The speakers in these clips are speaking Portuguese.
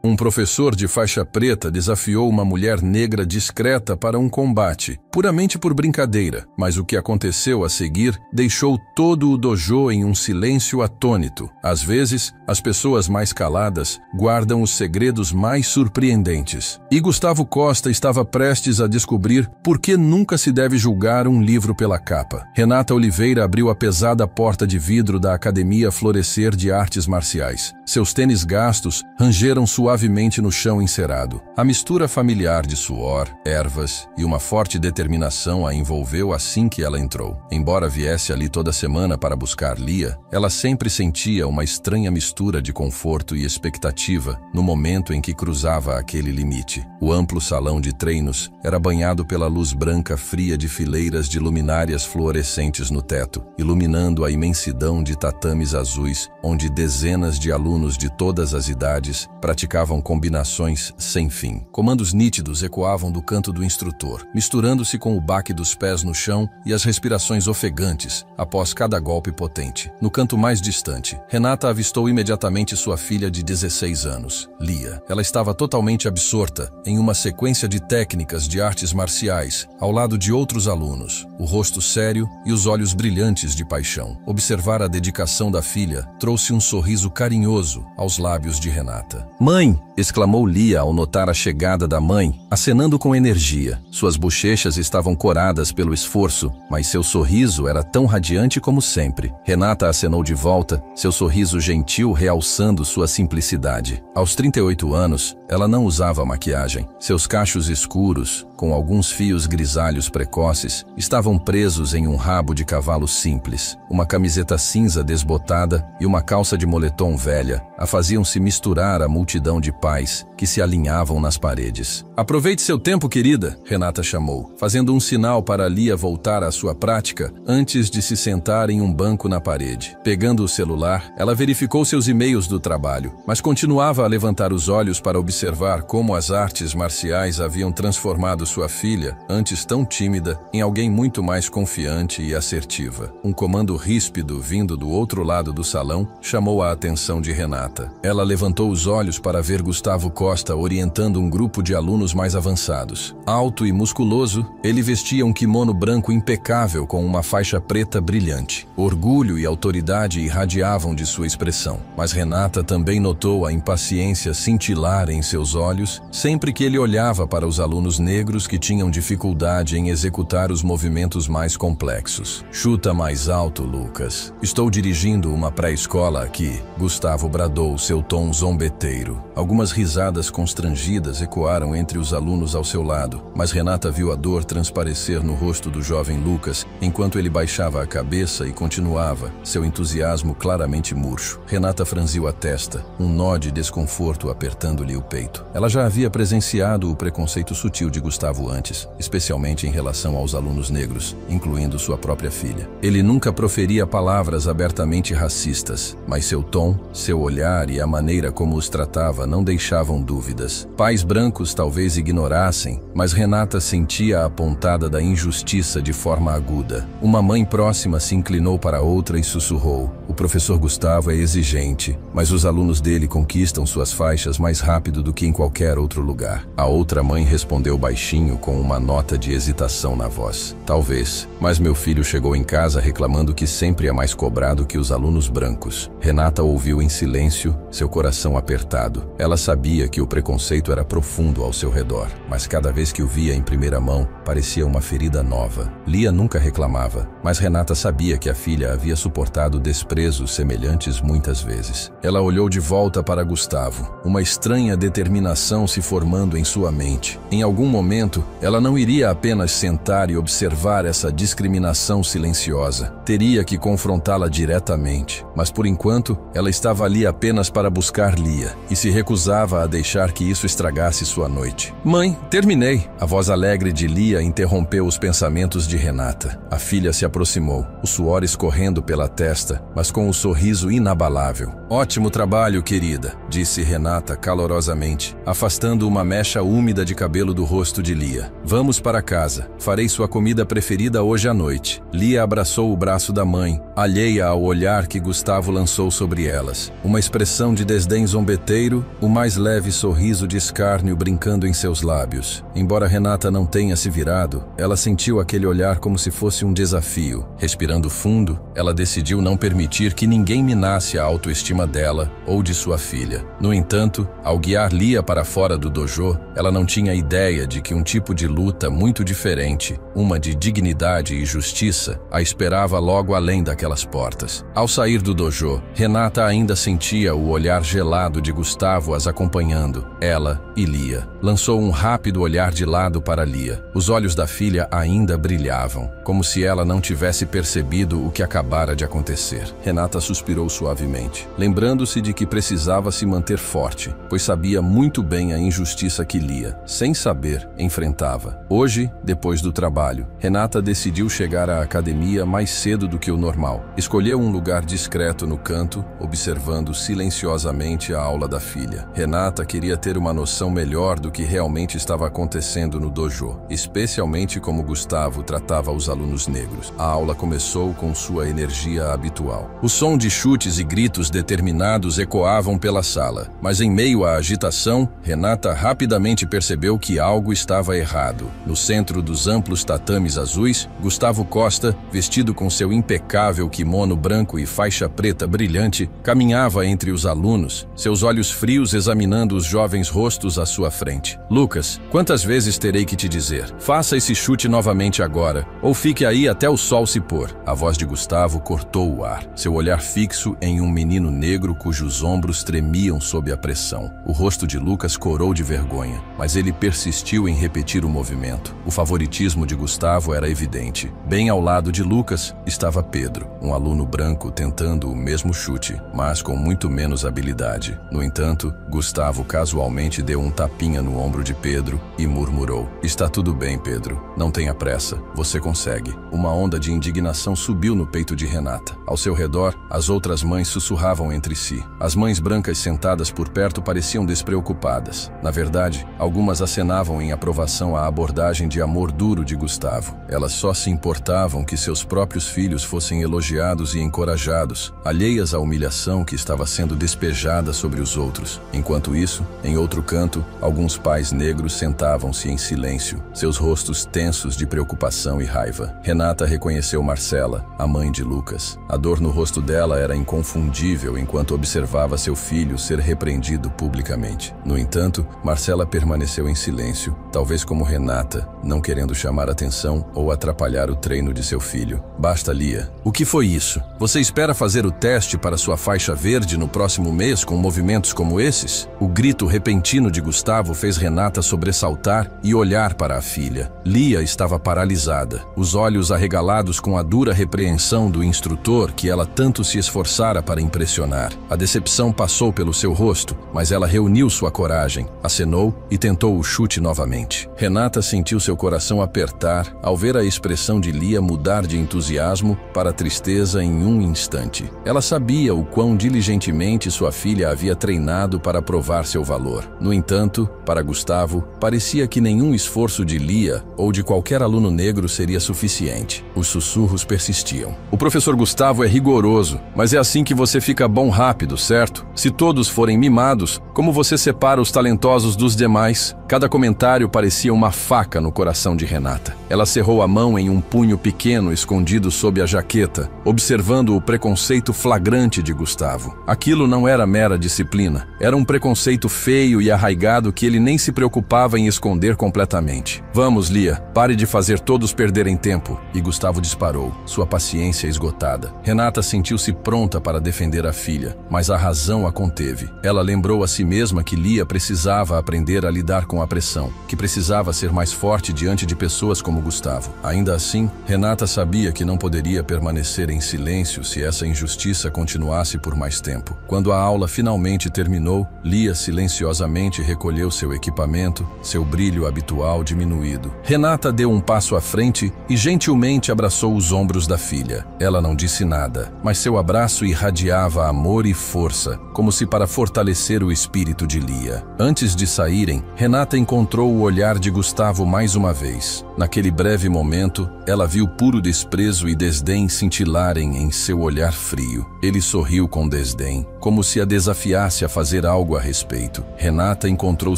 Um professor de faixa preta desafiou uma mulher negra discreta para um combate, puramente por brincadeira, mas o que aconteceu a seguir deixou todo o dojo em um silêncio atônito. Às vezes, as pessoas mais caladas guardam os segredos mais surpreendentes. E Gustavo Costa estava prestes a descobrir por que nunca se deve julgar um livro pela capa. Renata Oliveira abriu a pesada porta de vidro da Academia Florescer de Artes Marciais. Seus tênis gastos rangeram suavemente no chão encerado. A mistura familiar de suor, ervas e uma forte determinação a envolveu assim que ela entrou. Embora viesse ali toda semana para buscar Lia, ela sempre sentia uma estranha mistura de conforto e expectativa no momento em que cruzava aquele limite. O amplo salão de treinos era banhado pela luz branca fria de fileiras de luminárias fluorescentes no teto, iluminando a imensidão de tatames azuis, onde dezenas de alunos de todas as idades praticavam combinações sem fim. Comandos nítidos ecoavam do canto do instrutor, misturando-se com o baque dos pés no chão e as respirações ofegantes após cada golpe potente. No canto mais distante, Renata avistou imediatamente sua filha de 16 anos, Lia. Ela estava totalmente absorta em uma sequência de técnicas de artes marciais, ao lado de outros alunos, o rosto sério e os olhos brilhantes de paixão. Observar a dedicação da filha trouxe um sorriso carinhoso aos lábios de Renata. "Mãe!" exclamou Lia ao notar a chegada da mãe, acenando com energia. Suas bochechas estavam coradas pelo esforço, mas seu sorriso era tão radiante como sempre. Renata acenou de volta, seu sorriso gentil realçando sua simplicidade. Aos 38 anos, ela não usava maquiagem. Seus cachos escuros, com alguns fios grisalhos precoces, estavam presos em um rabo de cavalo simples. Uma camiseta cinza desbotada e uma calça de moletom velha a faziam se misturar à multidão de pais que se alinhavam nas paredes. "Aproveite seu tempo, querida", Renata chamou, fazendo um sinal para Lia voltar à sua prática antes de se sentar em um banco na parede. Pegando o celular, ela verificou seus e-mails do trabalho, mas continuava a levantar os olhos para observar como as artes marciais haviam transformado sua filha, antes tão tímida, em alguém muito mais confiante e assertiva. Um comando ríspido vindo do outro lado do salão chamou a atenção de Renata. Ela levantou os olhos para ver Gustavo Costa orientando um grupo de alunos mais avançados. Alto e musculoso, ele vestia um kimono branco impecável com uma faixa preta brilhante. Orgulho e autoridade irradiavam de sua expressão, mas Renata também notou a impaciência cintilar em seus olhos sempre que ele olhava para os alunos negros que tinham dificuldade em executar os movimentos mais complexos. "Chuta mais alto, Lucas. Estou dirigindo uma pré-escola aqui", Gustavo bradou seu tom zombeteiro. Algumas risadas constrangidas ecoaram entre os alunos ao seu lado, mas Renata viu a dor transparecer no rosto do jovem Lucas enquanto ele baixava a cabeça e continuava, seu entusiasmo claramente murcho. Renata franziu a testa, um nó de desconforto apertando-lhe o peito. Ela já havia presenciado o preconceito sutil de Gustavo antes, especialmente em relação aos alunos negros, incluindo sua própria filha. Ele nunca proferia palavras abertamente racistas, mas seu tom, seu olhar e a maneira como os tratava não deixavam dúvidas. Pais brancos talvez ignorassem, mas Renata sentia a pontada da injustiça de forma aguda. Uma mãe próxima se inclinou para outra e sussurrou: "O professor Gustavo é exigente, mas os alunos dele conquistam suas faixas mais rápido do que em qualquer outro lugar." A outra mãe respondeu baixinho com uma nota de hesitação na voz: "Talvez, mas meu filho chegou em casa reclamando que sempre é mais cobrado que os alunos brancos." Renata ouviu em silêncio, seu coração apertado. Ela sabia que o preconceito era profundo ao seu redor, mas cada vez que o via em primeira mão, parecia uma ferida nova. Lia nunca reclamava, mas Renata sabia que a filha havia suportado desprezos semelhantes muitas vezes. Ela olhou de volta para Gustavo, uma estranha determinação se formando em sua mente. Em algum momento, ela não iria apenas sentar e observar essa discriminação silenciosa. Teria que confrontá-la diretamente, mas por enquanto, ela estava ali apenas para buscar Lia e se recusava a deixar que isso estragasse sua noite. "Mãe, terminei." A voz alegre de Lia interrompeu os pensamentos de Renata. A filha se aproximou, o suor escorrendo pela testa, mas com um sorriso inabalável. "Ótimo trabalho, querida", disse Renata calorosamente, afastando uma mecha úmida de cabelo do rosto de Lia. "Vamos para casa. Farei sua comida preferida hoje à noite." Lia abraçou o braço da mãe, alheia ao olhar que Gustavo lançou sobre elas. Uma expressão expressão de desdém zombeteiro, o mais leve sorriso de escárnio brincando em seus lábios. Embora Renata não tenha se virado, ela sentiu aquele olhar como se fosse um desafio. Respirando fundo, ela decidiu não permitir que ninguém minasse a autoestima dela ou de sua filha. No entanto, ao guiar Lia para fora do dojo, ela não tinha ideia de que um tipo de luta muito diferente, uma de dignidade e justiça, a esperava logo além daquelas portas. Ao sair do dojo, Renata ainda sentia o olhar gelado de Gustavo as acompanhando, ela e Lia. Lançou um rápido olhar de lado para Lia. Os olhos da filha ainda brilhavam, como se ela não tivesse percebido o que acabara de acontecer. Renata suspirou suavemente, lembrando-se de que precisava se manter forte, pois sabia muito bem a injustiça que Lia, sem saber, enfrentava. Hoje, depois do trabalho, Renata decidiu chegar à academia mais cedo do que o normal. Escolheu um lugar discreto no canto, observando silenciosamente a aula da filha. Renata queria ter uma noção melhor do que realmente estava acontecendo no dojo, especialmente como Gustavo tratava os alunos negros. A aula começou com sua energia habitual. O som de chutes e gritos determinados ecoavam pela sala, mas em meio à agitação, Renata rapidamente percebeu que algo estava errado. No centro dos amplos tatames azuis, Gustavo Costa, vestido com seu impecável kimono branco e faixa preta brilhante, caminhava entre os alunos, seus olhos frios examinando os jovens rostos à sua frente. Lucas, quantas vezes terei que te dizer? Faça esse chute novamente agora, ou fique aí até o sol se pôr. A voz de Gustavo cortou o ar, seu olhar fixo em um menino negro cujos ombros tremiam sob a pressão. O rosto de Lucas corou de vergonha, mas ele persistiu em repetir o movimento. O favoritismo de Gustavo era evidente. Bem ao lado de Lucas estava Pedro, um aluno branco tentando o mesmo chute, mas com muito menos habilidade. No entanto, Gustavo casualmente deu um tapinha no ombro de Pedro e murmurou: "Está tudo bem, Pedro. Não tenha pressa. Você consegue." Uma onda de indignação subiu no peito de Renata. Ao seu redor, as outras mães sussurravam entre si. As mães brancas sentadas por perto pareciam despreocupadas. Na verdade, algumas acenavam em aprovação à abordagem de amor duro de Gustavo. Elas só se importavam que seus próprios filhos fossem elogiados e encorajados, alheias à humilhação que estava sendo despejada sobre os outros. Enquanto isso, em outro canto, alguns pais negros sentavam-se em silêncio, seus rostos tensos de preocupação e raiva. Renata reconheceu Marcela, a mãe de Lucas. A dor no rosto dela era inconfundível enquanto observava seu filho ser repreendido publicamente. No entanto, Marcela permaneceu em silêncio, talvez como Renata, não querendo chamar atenção ou atrapalhar o treino de seu filho. "Basta, Lia. O que foi isso? Você espera fazer o teste para sua faixa verde no próximo mês com movimentos como esses?" O grito repentino de Gustavo fez Renata sobressaltar e olhar para a filha. Lia estava paralisada, os olhos arregalados com a dura repreensão do instrutor que ela tanto se esforçara para impressionar. A decepção passou pelo seu rosto, mas ela reuniu sua coragem, acenou e tentou o chute novamente. Renata sentiu seu coração apertar ao ver a expressão de Lia mudar de entusiasmo para tristeza em um instante. Ela sabia o quão diligentemente sua filha havia treinado para provar seu valor. No entanto, para Gustavo, parecia que nenhum esforço de Lia ou de qualquer aluno negro seria suficiente. Os sussurros persistiam. "O professor Gustavo é rigoroso, mas é assim que você fica bom rápido, certo? Se todos forem mimados, como você separa os talentosos dos demais?" Cada comentário parecia uma faca no coração de Renata. Ela cerrou a mão em um punho pequeno escondido sob a jaqueta, observando o preconceito flagrante de Gustavo. Aquilo não era mera disciplina, era um preconceito feio e arraigado que ele nem se preocupava em esconder completamente. "Vamos, Lia, pare de fazer todos perderem tempo." E Gustavo disparou, sua paciência esgotada. Renata sentiu-se pronta para defender a filha, mas a razão a conteve. Ela lembrou a si mesma que Lia precisava aprender a lidar com a pressão, que precisava ser mais forte diante de pessoas como Gustavo. Ainda assim, Renata sabia que não poderia permanecer em silêncio se essa injustiça continuasse por mais tempo. Quando a aula finalmente terminou, Lia silenciosamente recolheu seu equipamento, seu brilho habitual diminuído. Renata deu um passo à frente e gentilmente abraçou os ombros da filha. Ela não disse nada, mas seu abraço irradiava amor e força, como se para fortalecer o espírito de Lia. Antes de saírem, Renata encontrou o olhar de Gustavo mais uma vez. Naquele breve momento, ela viu puro desprezo e desdém cintilarem em seu olhar frio. Ele sorriu com desdém, como se a desafiasse a fazer algo a respeito. Renata encontrou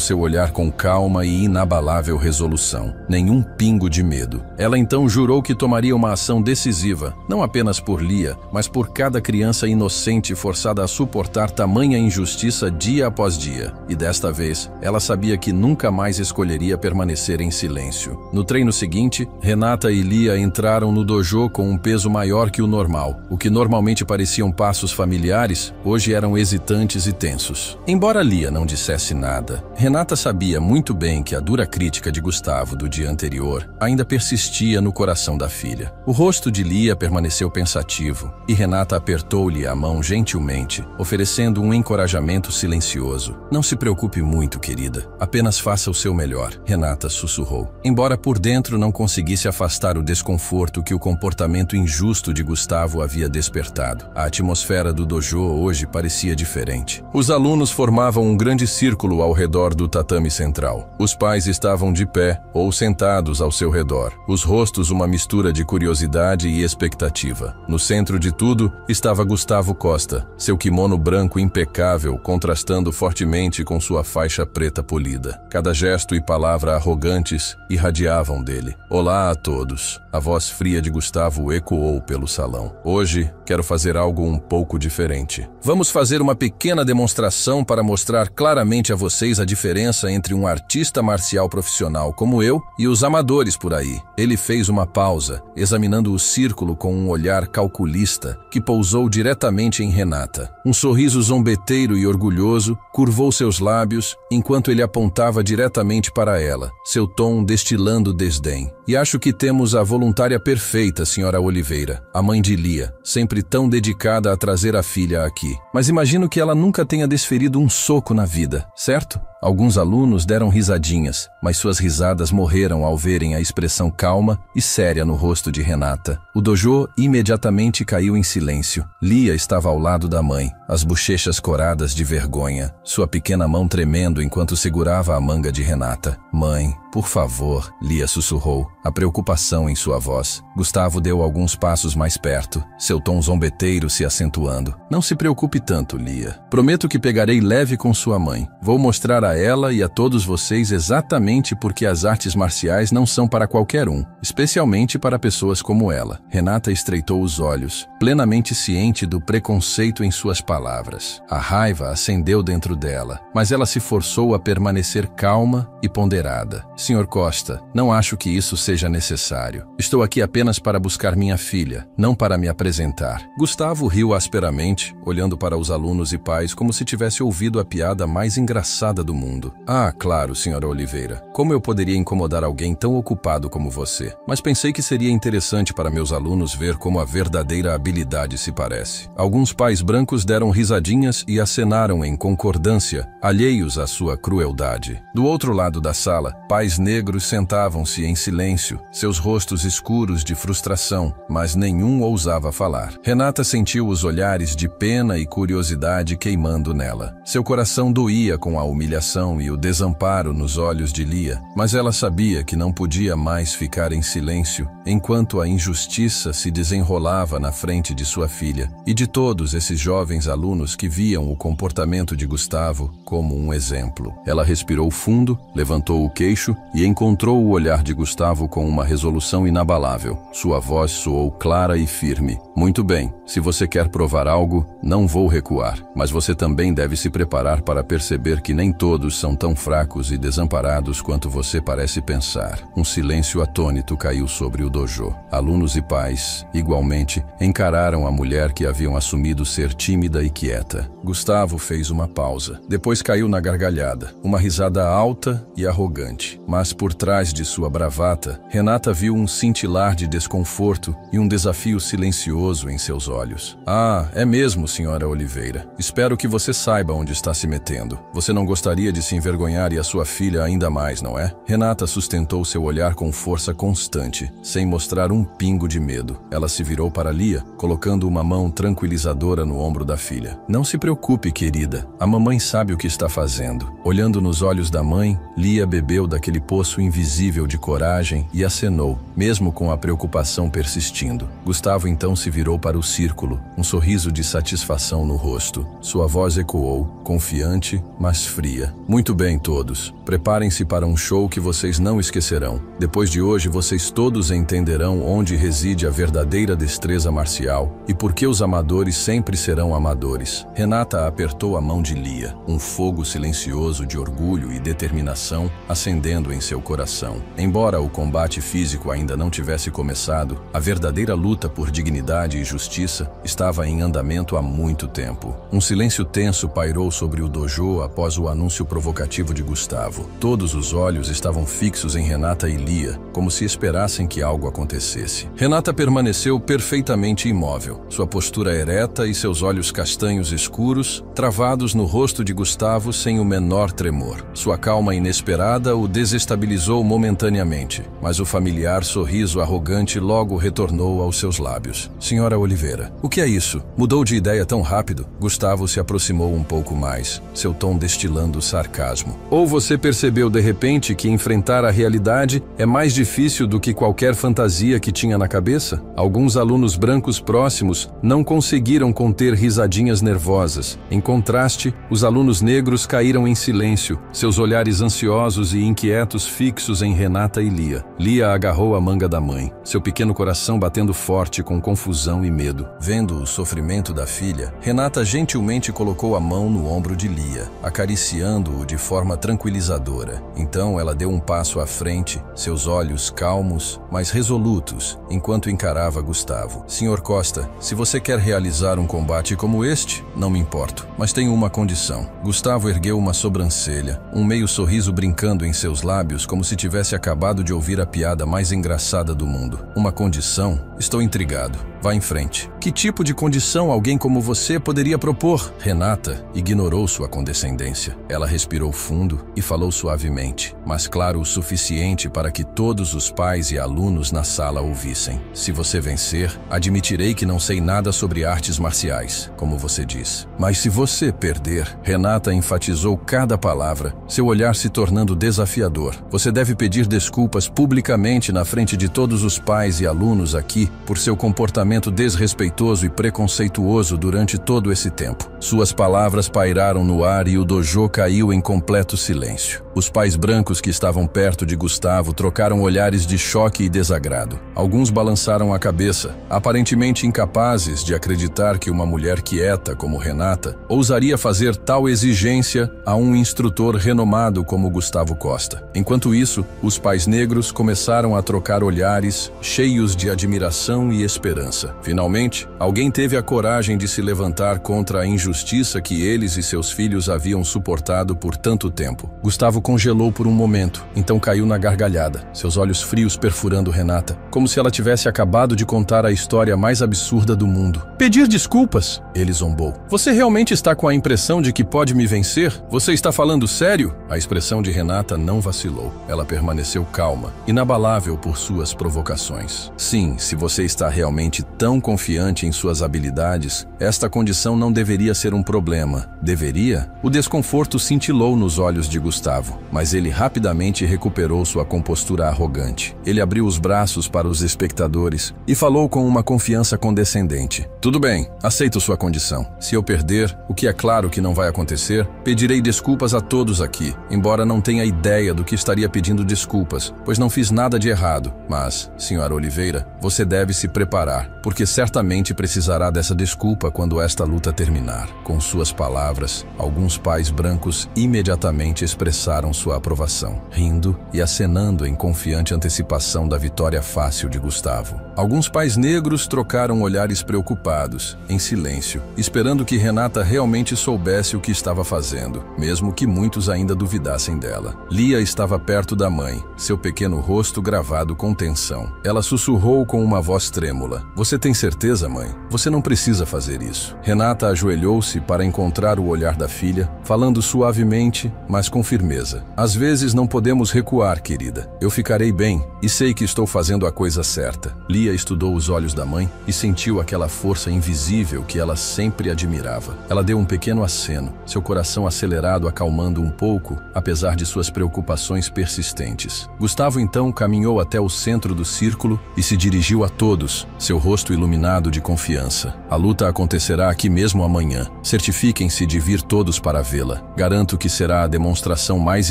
seu olhar com calma e inabalável resolução. Nenhum pingo de medo. Ela então jurou que tomaria uma ação decisiva, não apenas por Lia, mas por cada criança inocente forçada a suportar tamanha injustiça dia após dia. E desta vez, ela sabia que nunca mais escolheria permanecer em silêncio. No treino seguinte, Renata e Lia entraram no dojo com um peso maior que o normal. O que normalmente pareciam passos familiares, hoje eram hesitantes e tensos. Embora Lia não dissesse nada, Renata sabia muito bem que a dura crítica de Gustavo do dia anterior ainda persistia no coração da filha. O rosto de Lia permaneceu pensativo e Renata apertou-lhe a mão gentilmente, oferecendo um encorajamento silencioso. "Não se preocupe muito, querida. Apenas faça o seu melhor", Renata sussurrou. Embora por dentro não conseguisse afastar o desconforto que o comportamento injusto de Gustavo havia despertado. A atmosfera do dojo hoje parecia diferente. Os alunos formavam um grande círculo ao redor do tatame central. Os pais estavam de pé ou sentados ao seu redor, os rostos uma mistura de curiosidade e expectativa. No centro de tudo estava Gustavo Costa, seu kimono branco impecável contrastando fortemente com sua faixa preta polida. Cada gesto e palavra arrogantes irradiavam dele. "Olá a todos." A voz fria de Gustavo ecoou pelo salão. "Hoje quero fazer algo um pouco diferente. Vamos fazer uma pequena demonstração para mostrar claramente a vocês a diferença entre um artista marcial profissional como eu e os amadores por aí." Ele fez uma pausa, examinando o círculo com um olhar calculista que pousou diretamente em Renata. Um sorriso zombeteiro e orgulhoso curvou seus lábios enquanto ele apontava diretamente para ela, seu tom destilando desdém. "E acho que temos a voluntária perfeita, senhora Oliveira, a mãe de Lia, sempre tão dedicada a trazer a filha aqui. Mas imagino que ela nunca tenha desferido um soco na vida, certo?" Alguns alunos deram risadinhas, mas suas risadas morreram ao verem a expressão calma e séria no rosto de Renata. O dojo imediatamente caiu em silêncio. Lia estava ao lado da mãe, as bochechas coradas de vergonha, sua pequena mão tremendo enquanto segurava a manga de Renata. "Mãe, por favor", Lia sussurrou, a preocupação em sua voz. Gustavo deu alguns passos mais perto, seu tom zombeteiro se acentuando. "Não se preocupe tanto, Lia. Prometo que pegarei leve com sua mãe. Vou mostrar a ela e a todos vocês exatamente porque as artes marciais não são para qualquer um, especialmente para pessoas como ela." Renata estreitou os olhos, plenamente ciente do preconceito em suas palavras. A raiva acendeu dentro dela, mas ela se forçou a permanecer calma e ponderada. "Senhor Costa, não acho que isso seja necessário. Estou aqui apenas para buscar minha filha, não para me apresentar." Gustavo riu asperamente, olhando para os alunos e pais como se tivesse ouvido a piada mais engraçada do mundo. "Ah, claro, senhora Oliveira. Como eu poderia incomodar alguém tão ocupado como você? Mas pensei que seria interessante para meus alunos ver como a verdadeira habilidade se parece." Alguns pais brancos deram risadinhas e acenaram em concordância, alheios à sua crueldade. Do outro lado da sala, pais negros sentavam-se em silêncio, seus rostos escuros de frustração, mas nenhum ousava falar. Renata sentiu os olhares de pena e curiosidade queimando nela. Seu coração doía com a humilhação e o desamparo nos olhos de Lia, mas ela sabia que não podia mais ficar em silêncio enquanto a injustiça se desenrolava na frente de sua filha e de todos esses jovens alunos que viam o comportamento de Gustavo como um exemplo. Ela respirou fundo, levantou o queixo e encontrou o olhar de Gustavo com uma resolução inabalável. Sua voz soou clara e firme. "Muito bem, se você quer provar algo, não vou recuar, mas você também deve se preparar para perceber que nem todos são tão fracos e desamparados quanto você parece pensar." Um silêncio atônito caiu sobre o dojo. Alunos e pais, igualmente, encararam a mulher que haviam assumido ser tímida e quieta. Gustavo fez uma pausa. Depois caiu na gargalhada, uma risada alta e arrogante. Mas por trás de sua bravata, Renata viu um cintilar de desconforto e um desafio silencioso em seus olhos. "Ah, é mesmo, senhora Oliveira. Espero que você saiba onde está se metendo. Você não gostaria de se envergonhar e a sua filha ainda mais, não é?" Renata sustentou seu olhar com força constante, sem mostrar um pingo de medo. Ela se virou para Lia, colocando uma mão tranquilizadora no ombro da filha. "Não se preocupe, preocupe, querida. A mamãe sabe o que está fazendo. Olhando nos olhos da mãe, Lia bebeu daquele poço invisível de coragem e acenou, mesmo com a preocupação persistindo. Gustavo então se virou para o círculo, um sorriso de satisfação no rosto. Sua voz ecoou, confiante, mas fria. Muito bem, todos. Preparem-se para um show que vocês não esquecerão. Depois de hoje, vocês todos entenderão onde reside a verdadeira destreza marcial e por que os amadores sempre serão amadores. Renata apertou a mão de Lia, um fogo silencioso de orgulho e determinação acendendo em seu coração. Embora o combate físico ainda não tivesse começado, a verdadeira luta por dignidade e justiça estava em andamento há muito tempo. Um silêncio tenso pairou sobre o dojo após o anúncio provocativo de Gustavo. Todos os olhos estavam fixos em Renata e Lia, como se esperassem que algo acontecesse. Renata permaneceu perfeitamente imóvel, sua postura ereta e seus olhos castanhos escuros, travados no rosto de Gustavo sem o menor tremor. Sua calma inesperada o desestabilizou momentaneamente, mas o familiar sorriso arrogante logo retornou aos seus lábios. Senhora Oliveira, o que é isso? Mudou de ideia tão rápido? Gustavo se aproximou um pouco mais, seu tom destilando sarcasmo. Ou você percebeu de repente que enfrentar a realidade é mais difícil do que qualquer fantasia que tinha na cabeça? Alguns alunos brancos próximos não conseguiram conter risadinhas nervosas. Em contraste, os alunos negros caíram em silêncio, seus olhares ansiosos e inquietos fixos em Renata e Lia. Lia agarrou a manga da mãe, seu pequeno coração batendo forte com confusão e medo. Vendo o sofrimento da filha, Renata gentilmente colocou a mão no ombro de Lia, acariciando-o de forma tranquilizadora. Então ela deu um passo à frente, seus olhos calmos, mas resolutos, enquanto encarava Gustavo. Senhor Costa, se você quer realizar um combate como este, não me importo, mas tenho uma condição. Gustavo ergueu uma sobrancelha, um meio sorriso brincando em seus lábios como se tivesse acabado de ouvir a piada mais engraçada do mundo. Uma condição? Estou intrigado. Vá em frente. Que tipo de condição alguém como você poderia propor? Renata ignorou sua condescendência. Ela respirou fundo e falou suavemente, mas claro o suficiente para que todos os pais e alunos na sala ouvissem. Se você vencer, admitirei que não sei nada sobre artes marciais, como você diz. Mas se você perder, Renata enfatizou cada palavra, seu olhar se tornando desafiador. Você deve pedir desculpas publicamente na frente de todos os pais e alunos aqui por seu comportamento desrespeitoso e preconceituoso durante todo esse tempo. Suas palavras pairaram no ar e o dojo caiu em completo silêncio. Os pais brancos que estavam perto de Gustavo trocaram olhares de choque e desagrado. Alguns balançaram a cabeça, aparentemente incapazes de acreditar que uma mulher quieta como Renata ousaria fazer tal exigência a um instrutor renomado como Gustavo Costa. Enquanto isso, os pais negros começaram a trocar olhares cheios de admiração e esperança. Finalmente, alguém teve a coragem de se levantar contra a injustiça que eles e seus filhos haviam suportado por tanto tempo. Gustavo congelou por um momento, então caiu na gargalhada, seus olhos frios perfurando Renata, como se ela tivesse acabado de contar a história mais absurda do mundo. Pedir desculpas? Ele zombou. Você realmente está com a impressão de que pode me vencer? Você está falando sério? A expressão de Renata não vacilou. Ela permaneceu calma, inabalável por suas provocações. Sim, se você está realmente tão confiante em suas habilidades, esta condição não deveria ser um problema. Deveria? O desconforto cintilou nos olhos de Gustavo, mas ele rapidamente recuperou sua compostura arrogante. Ele abriu os braços para os espectadores e falou com uma confiança condescendente. Tudo bem, aceito sua condição. Se eu perder, o que é claro que não vai acontecer, pedirei desculpas a todos aqui, embora não tenha ideia do que estaria pedindo desculpas, pois não fiz nada de errado. Mas, senhora Oliveira, você deve se preparar, porque certamente precisará dessa desculpa quando esta luta terminar. Com suas palavras, alguns pais brancos imediatamente expressaram sua aprovação, rindo e acenando em confiante antecipação da vitória fácil de Gustavo. Alguns pais negros trocaram olhares preocupados, em silêncio, esperando que Renata realmente soubesse o que estava fazendo, mesmo que muitos ainda duvidassem dela. Lia estava perto da mãe, seu pequeno rosto gravado com tensão. Ela sussurrou com uma voz trêmula. Você tem certeza, mãe? Você não precisa fazer isso. Renata ajoelhou-se para encontrar o olhar da filha, falando suavemente, mas com firmeza. Às vezes não podemos recuar, querida. Eu ficarei bem e sei que estou fazendo a coisa certa. Lia estudou os olhos da mãe e sentiu aquela força invisível que ela sempre admirava. Ela deu um pequeno aceno, seu coração acelerado acalmando um pouco, apesar de suas preocupações persistentes. Gustavo então caminhou até o centro do círculo e se dirigiu a todos, seu rosto iluminado de confiança. A luta acontecerá aqui mesmo amanhã. Certifiquem-se de vir todos para vê-la. Garanto que será a demonstração mais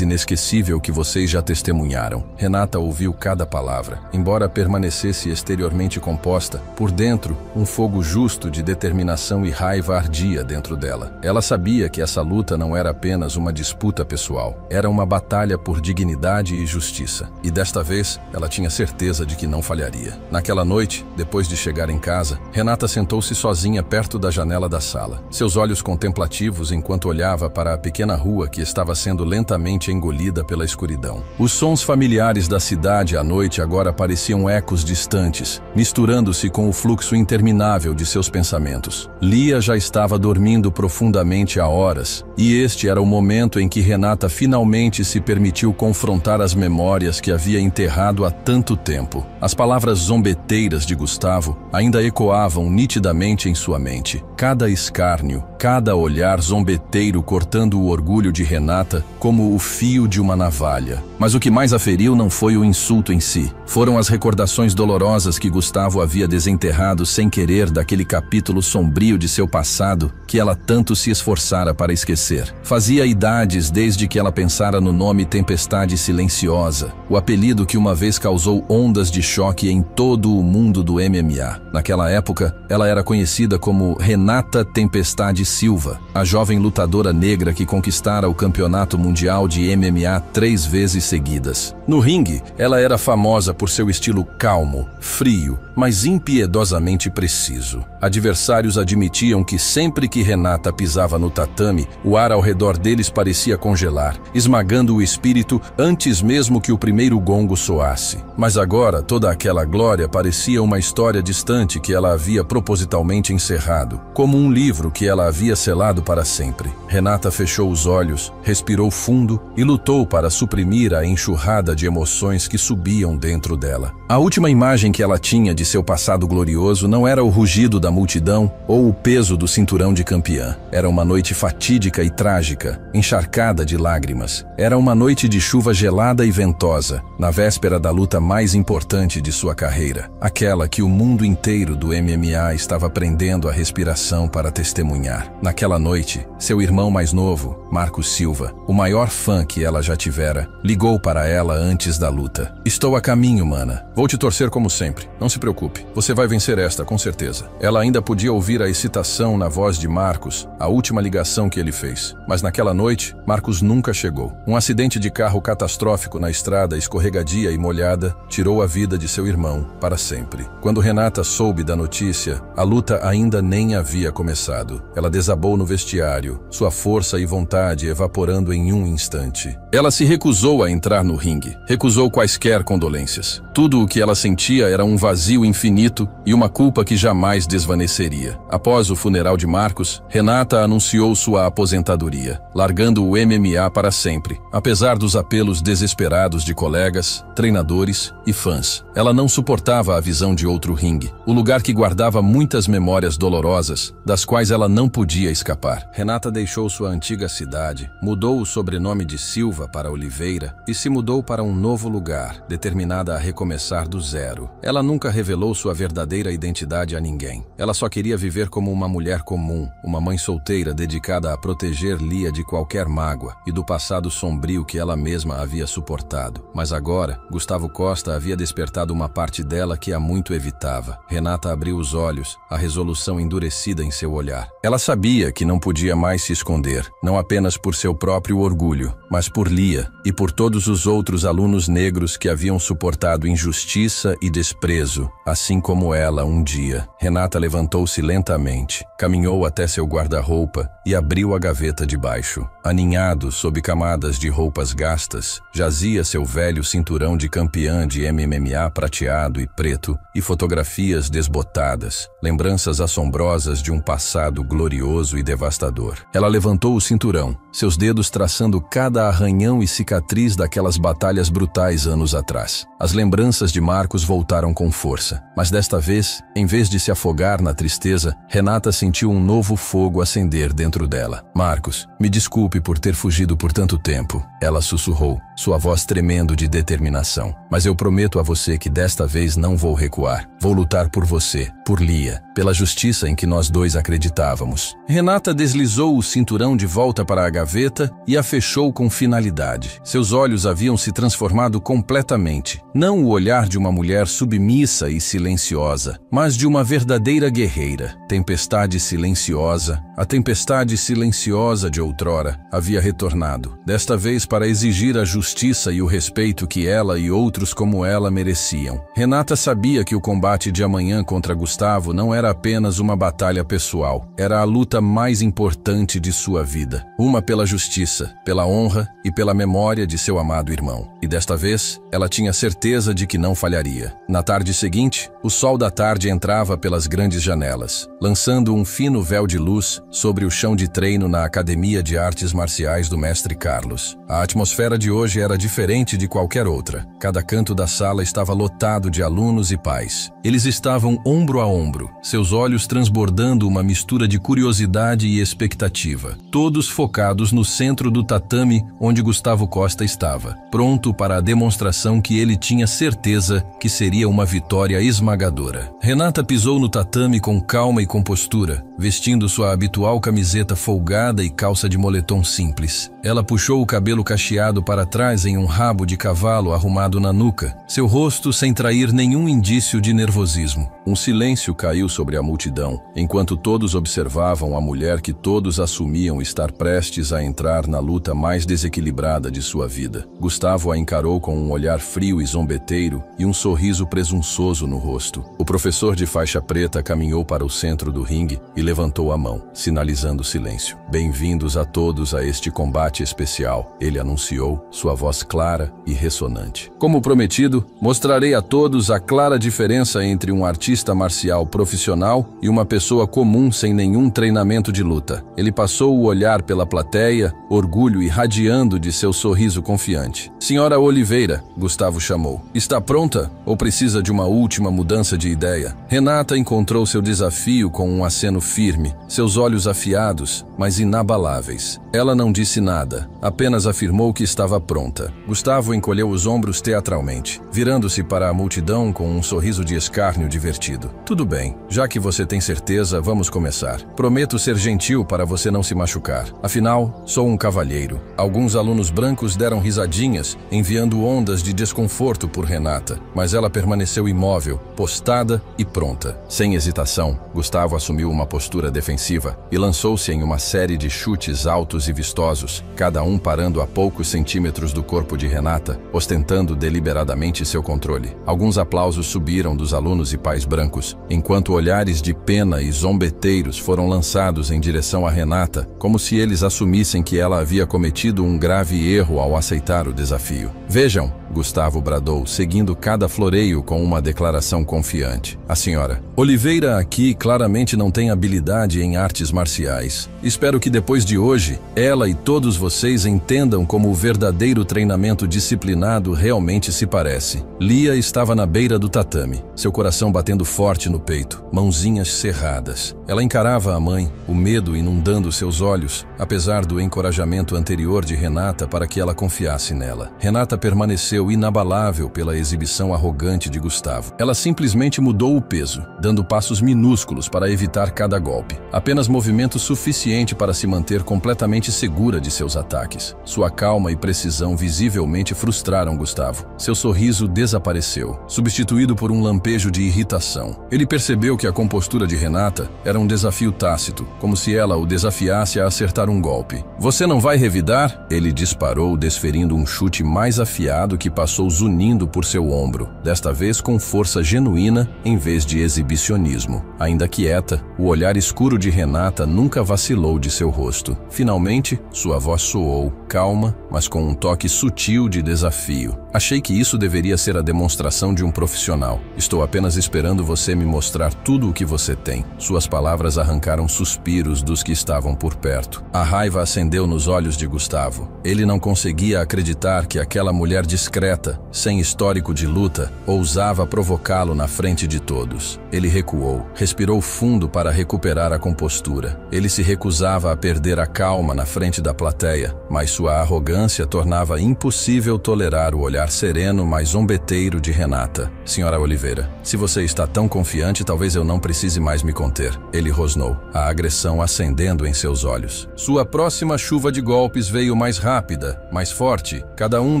inesquecível que vocês já testemunharam. Renata ouviu cada palavra. Embora permanecesse exteriormente composta, por dentro, um fogo justo de determinação e raiva ardia dentro dela. Ela sabia que essa luta não era apenas uma disputa pessoal. Era uma batalha por dignidade e justiça. E desta vez, ela tinha certeza de que não falharia. Naquela noite, depois de chegar em casa, Renata sentou-se sozinha perto da janela da sala. Seus olhos contemplativos enquanto olhava para a pequena rua que estava sendo lentamente engolida pela escuridão. Os sons familiares da cidade à noite agora pareciam ecos distantes, misturando-se com o fluxo interminável de seus pensamentos. Lia já estava dormindo profundamente há horas, e este era o momento em que Renata finalmente se permitiu confrontar as memórias que havia enterrado há tanto tempo. As palavras zombeteiras de Gustavo ainda ecoavam nitidamente em sua mente. Cada escárnio, cada olhar zombeteiro cortando o orgulho de Renata como o fio de uma navalha. Mas o que mais a feriu não foi o insulto em si. Foram as recordações dolorosas que Gustavo havia desenterrado sem querer daquele capítulo sombrio de seu passado que ela tanto se esforçara para esquecer. Fazia idades desde que ela pensara no nome Tempestade Silenciosa, o apelido que uma vez causou ondas de choque em todo o mundo do MMA. Naquela época, ela era conhecida como Renata Tempestade Silva, a jovem lutadora negra que conquistara o campeonato mundial de MMA 3 vezes seguidas. No ringue, ela era famosa por seu estilo calmo, frio, mas impiedosamente preciso. Adversários admitiam que sempre que Renata pisava no tatame, o ar ao redor deles parecia congelar, esmagando o espírito antes mesmo que o primeiro gongo soasse. Mas agora, toda aquela glória parecia uma história distante que ela havia propositalmente encerrado, como um livro que ela havia selado para sempre. Renata fechou os olhos, respirou fundo e lutou para suprimir a enxurrada de emoções que subiam dentro dela. A última imagem que ela tinha de seu passado glorioso não era o rugido da multidão ou o peso do cinturão de campeã. Era uma noite fatídica e trágica, encharcada de lágrimas. Era uma noite de chuva gelada e ventosa, na véspera da luta mais importante de sua carreira, aquela que o mundo inteiro do MMA estava prendendo a respiração para testemunhar. Naquela noite, seu irmão mais novo, Marcos Silva, o maior fã que ela já tivera, ligou para ela antes da luta. "Estou a caminho, mana. Vou te torcer como sempre. Não se preocupe. Você vai vencer esta, com certeza." Ela ainda podia ouvir a excitação na voz de Marcos, a última ligação que ele fez. Mas naquela noite, Marcos nunca chegou. Um acidente de carro catastrófico na estrada escorregadia e molhada tirou a vida de seu irmão para sempre. Quando Renata soube da notícia, a luta ainda nem havia começado. Ela desabou no vestiário, sua força e vontade evaporando em um instante. Ela se recusou a entrar no ringue, recusou quaisquer condolências. Tudo o que ela sentia era um vazio infinito e uma culpa que jamais desvaneceria. Após o funeral de Marcos, Renata anunciou sua aposentadoria, largando o MMA para sempre, apesar dos apelos desesperados de colegas, treinadores e fãs. Ela não suportava a visão de outro ringue, o lugar que guardava muitas memórias dolorosas, das quais ela não podia escapar. Renata deixou sua antiga cidade, mudou o sobrenome de Silva para Oliveira e se mudou para um novo lugar, determinada a recomeçar do zero. Ela nunca revelou sua verdadeira identidade a ninguém. Ela só queria viver como uma mulher comum, uma mãe solteira dedicada a proteger Lia de qualquer mágoa e do passado sombrio que ela mesma havia suportado. Mas agora, Gustavo Costa havia despertado uma parte dela que há muito evitava. Renata abriu os olhos, a resolução endurecida em seu olhar. Ela sabia que não podia mais se esconder, não apenas por seu próprio orgulho, mas por Lia e por todos os outros alunos negros que haviam suportado injustiça e desprezo assim como ela um dia. Renata levantou-se lentamente, caminhou até seu guarda-roupa e abriu a gaveta de baixo. Aninhado sob camadas de roupas gastas, jazia seu velho cinturão de campeã de MMA prateado e preto e fotografias desbotadas, lembranças assombrosas de um passado glorioso e devastador. Ela levantou o cinturão, seus dedos traçando cada arranhão e cicatriz daquelas batalhas brutais anos atrás. As lembranças de Marcos voltaram com força, mas desta vez, em vez de se afogar na tristeza, Renata sentiu um novo fogo acender dentro dela. Marcos, me desculpe por ter fugido por tanto tempo, ela sussurrou, sua voz tremendo de determinação. Mas eu prometo a você que desta vez não vou recuar. Vou lutar por você, por Lia, pela justiça em que nós dois acreditávamos. Renata deslizou o cinturão de volta para a gaveta e a fechou com finalidade. Seus olhos haviam se transformado completamente. Não o olhar de uma mulher submissa e silenciosa, mas de uma verdadeira guerreira. Tempestade silenciosa, a tempestade silenciosa de outrora, havia retornado. Desta vez para exigir a justiça e o respeito que ela e outros como ela mereciam. Renata sabia que o combate de amanhã contra Gustavo não era apenas uma batalha pessoal. Era a luta mais importante de sua vida. Uma pela justiça, pela honra e pela memória de seu amado irmão. E desta vez, ela tinha certeza de que não falharia. Na tarde seguinte, o sol da tarde entrava pelas grandes janelas, lançando um fino véu de luz sobre o chão de treino na Academia de Artes Marciais do Mestre Carlos. A atmosfera de hoje era diferente de qualquer outra. Cada canto da sala estava lotado de alunos e pais. Eles estavam ombro a ombro, seus olhos transbordando uma mistura de curiosidade e expectativa. Todos focados no centro do tatame onde Gustavo Costa estava, pronto para a demonstração que ele tinha certeza que seria uma vitória esmagadora. Renata pisou no tatame com calma e compostura, vestindo sua habitual camiseta folgada e calça de moletom simples. Ela puxou o cabelo cacheado para trás em um rabo de cavalo arrumado na nuca, seu rosto sem trair nenhum indício de nervosismo. Um silêncio caiu sobre a multidão, enquanto todos observavam a mulher que todos assumiam estar prestes a entrar na luta mais desequilibrada de sua vida. Gustavo a encarou com um olhar frio e zombeteiro e um sorriso presunçoso no rosto. O professor de faixa preta caminhou para o centro do ringue e levantou a mão, sinalizando silêncio. Bem-vindos a todos a este combate especial, ele anunciou, sua voz clara e ressonante. Como prometido, mostrarei a todos a clara diferença entre um artista marcial profissional e uma pessoa comum sem nenhum treinamento de luta. Ele passou o olhar pela plateia, orgulho irradiando de seu sorriso confiante. Senhora Oliveira, Gustavo chamou. Está pronta ou precisa de uma última mudança de ideia? Renata encontrou seu desafio com um aceno firme, seus olhos afiados, mas inabaláveis. Ela não disse nada, apenas afirmou que estava pronta. Gustavo encolheu os ombros teatralmente, virando-se para a multidão com um sorriso de escárnio divertido. Tudo bem, já que você tem certeza, vamos começar. Prometo ser gentil para você não se machucar. Afinal, sou um cavalheiro. Alguns alunos brancos deram risadinhas, enviando ondas de desconforto por Renata, mas ela permaneceu imóvel, postada e pronta. Sem hesitação, Gustavo assumiu uma postura defensiva e lançou-se em uma série de chutes altos e vistosos, cada um parando a poucos centímetros do corpo de Renata, ostentando deliberadamente seu controle. Alguns aplausos subiram dos alunos e pais brancos, enquanto olhares de pena e zombeteiros foram lançados em direção a Renata, como se eles assumissem que ela havia cometido um grave erro ao aceitar o desafio. Vejam, Gustavo bradou, seguindo cada floreio com uma declaração confiante. A senhora Oliveira aqui claramente não tem habilidade em artes marciais. Espero que depois de hoje, ela e todos vocês entendam como o verdadeiro treinamento disciplinado realmente se parece. Lia estava na beira do tatame, seu coração batendo forte no peito, mãozinhas cerradas. Ela encarava a mãe, o medo inundando seus olhos, apesar do encorajamento anterior de Renata para que ela confiasse nela. Renata permaneceu inabalável pela exibição arrogante de Gustavo. Ela simplesmente mudou o peso, dando passos minúsculos para evitar cada golpe. Apenas movimento suficiente para se manter completamente segura de seus ataques. Sua calma e precisão visivelmente frustraram Gustavo. Seu sorriso desapareceu, substituído por um lampejo de irritação. Ele percebeu que a compostura de Renata era um desafio tácito, como se ela o desafiasse a acertar um golpe. Você não vai revidar? Ele disparou, desferindo um chute mais afiado que que passou zunindo por seu ombro, desta vez com força genuína em vez de exibicionismo. Ainda quieta, o olhar escuro de Renata nunca vacilou de seu rosto. Finalmente, sua voz soou, calma, mas com um toque sutil de desafio. Achei que isso deveria ser a demonstração de um profissional. Estou apenas esperando você me mostrar tudo o que você tem. Suas palavras arrancaram suspiros dos que estavam por perto. A raiva acendeu nos olhos de Gustavo. Ele não conseguia acreditar que aquela mulher discreta, sem histórico de luta, ousava provocá-lo na frente de todos. Ele recuou, respirou fundo para recuperar a compostura. Ele se recusava a perder a calma na frente da plateia, mas sua arrogância tornava impossível tolerar o olhar sereno, mas zombeteiro de Renata. Senhora Oliveira, se você está tão confiante, talvez eu não precise mais me conter. Ele rosnou, a agressão acendendo em seus olhos. Sua próxima chuva de golpes veio mais rápida, mais forte, cada um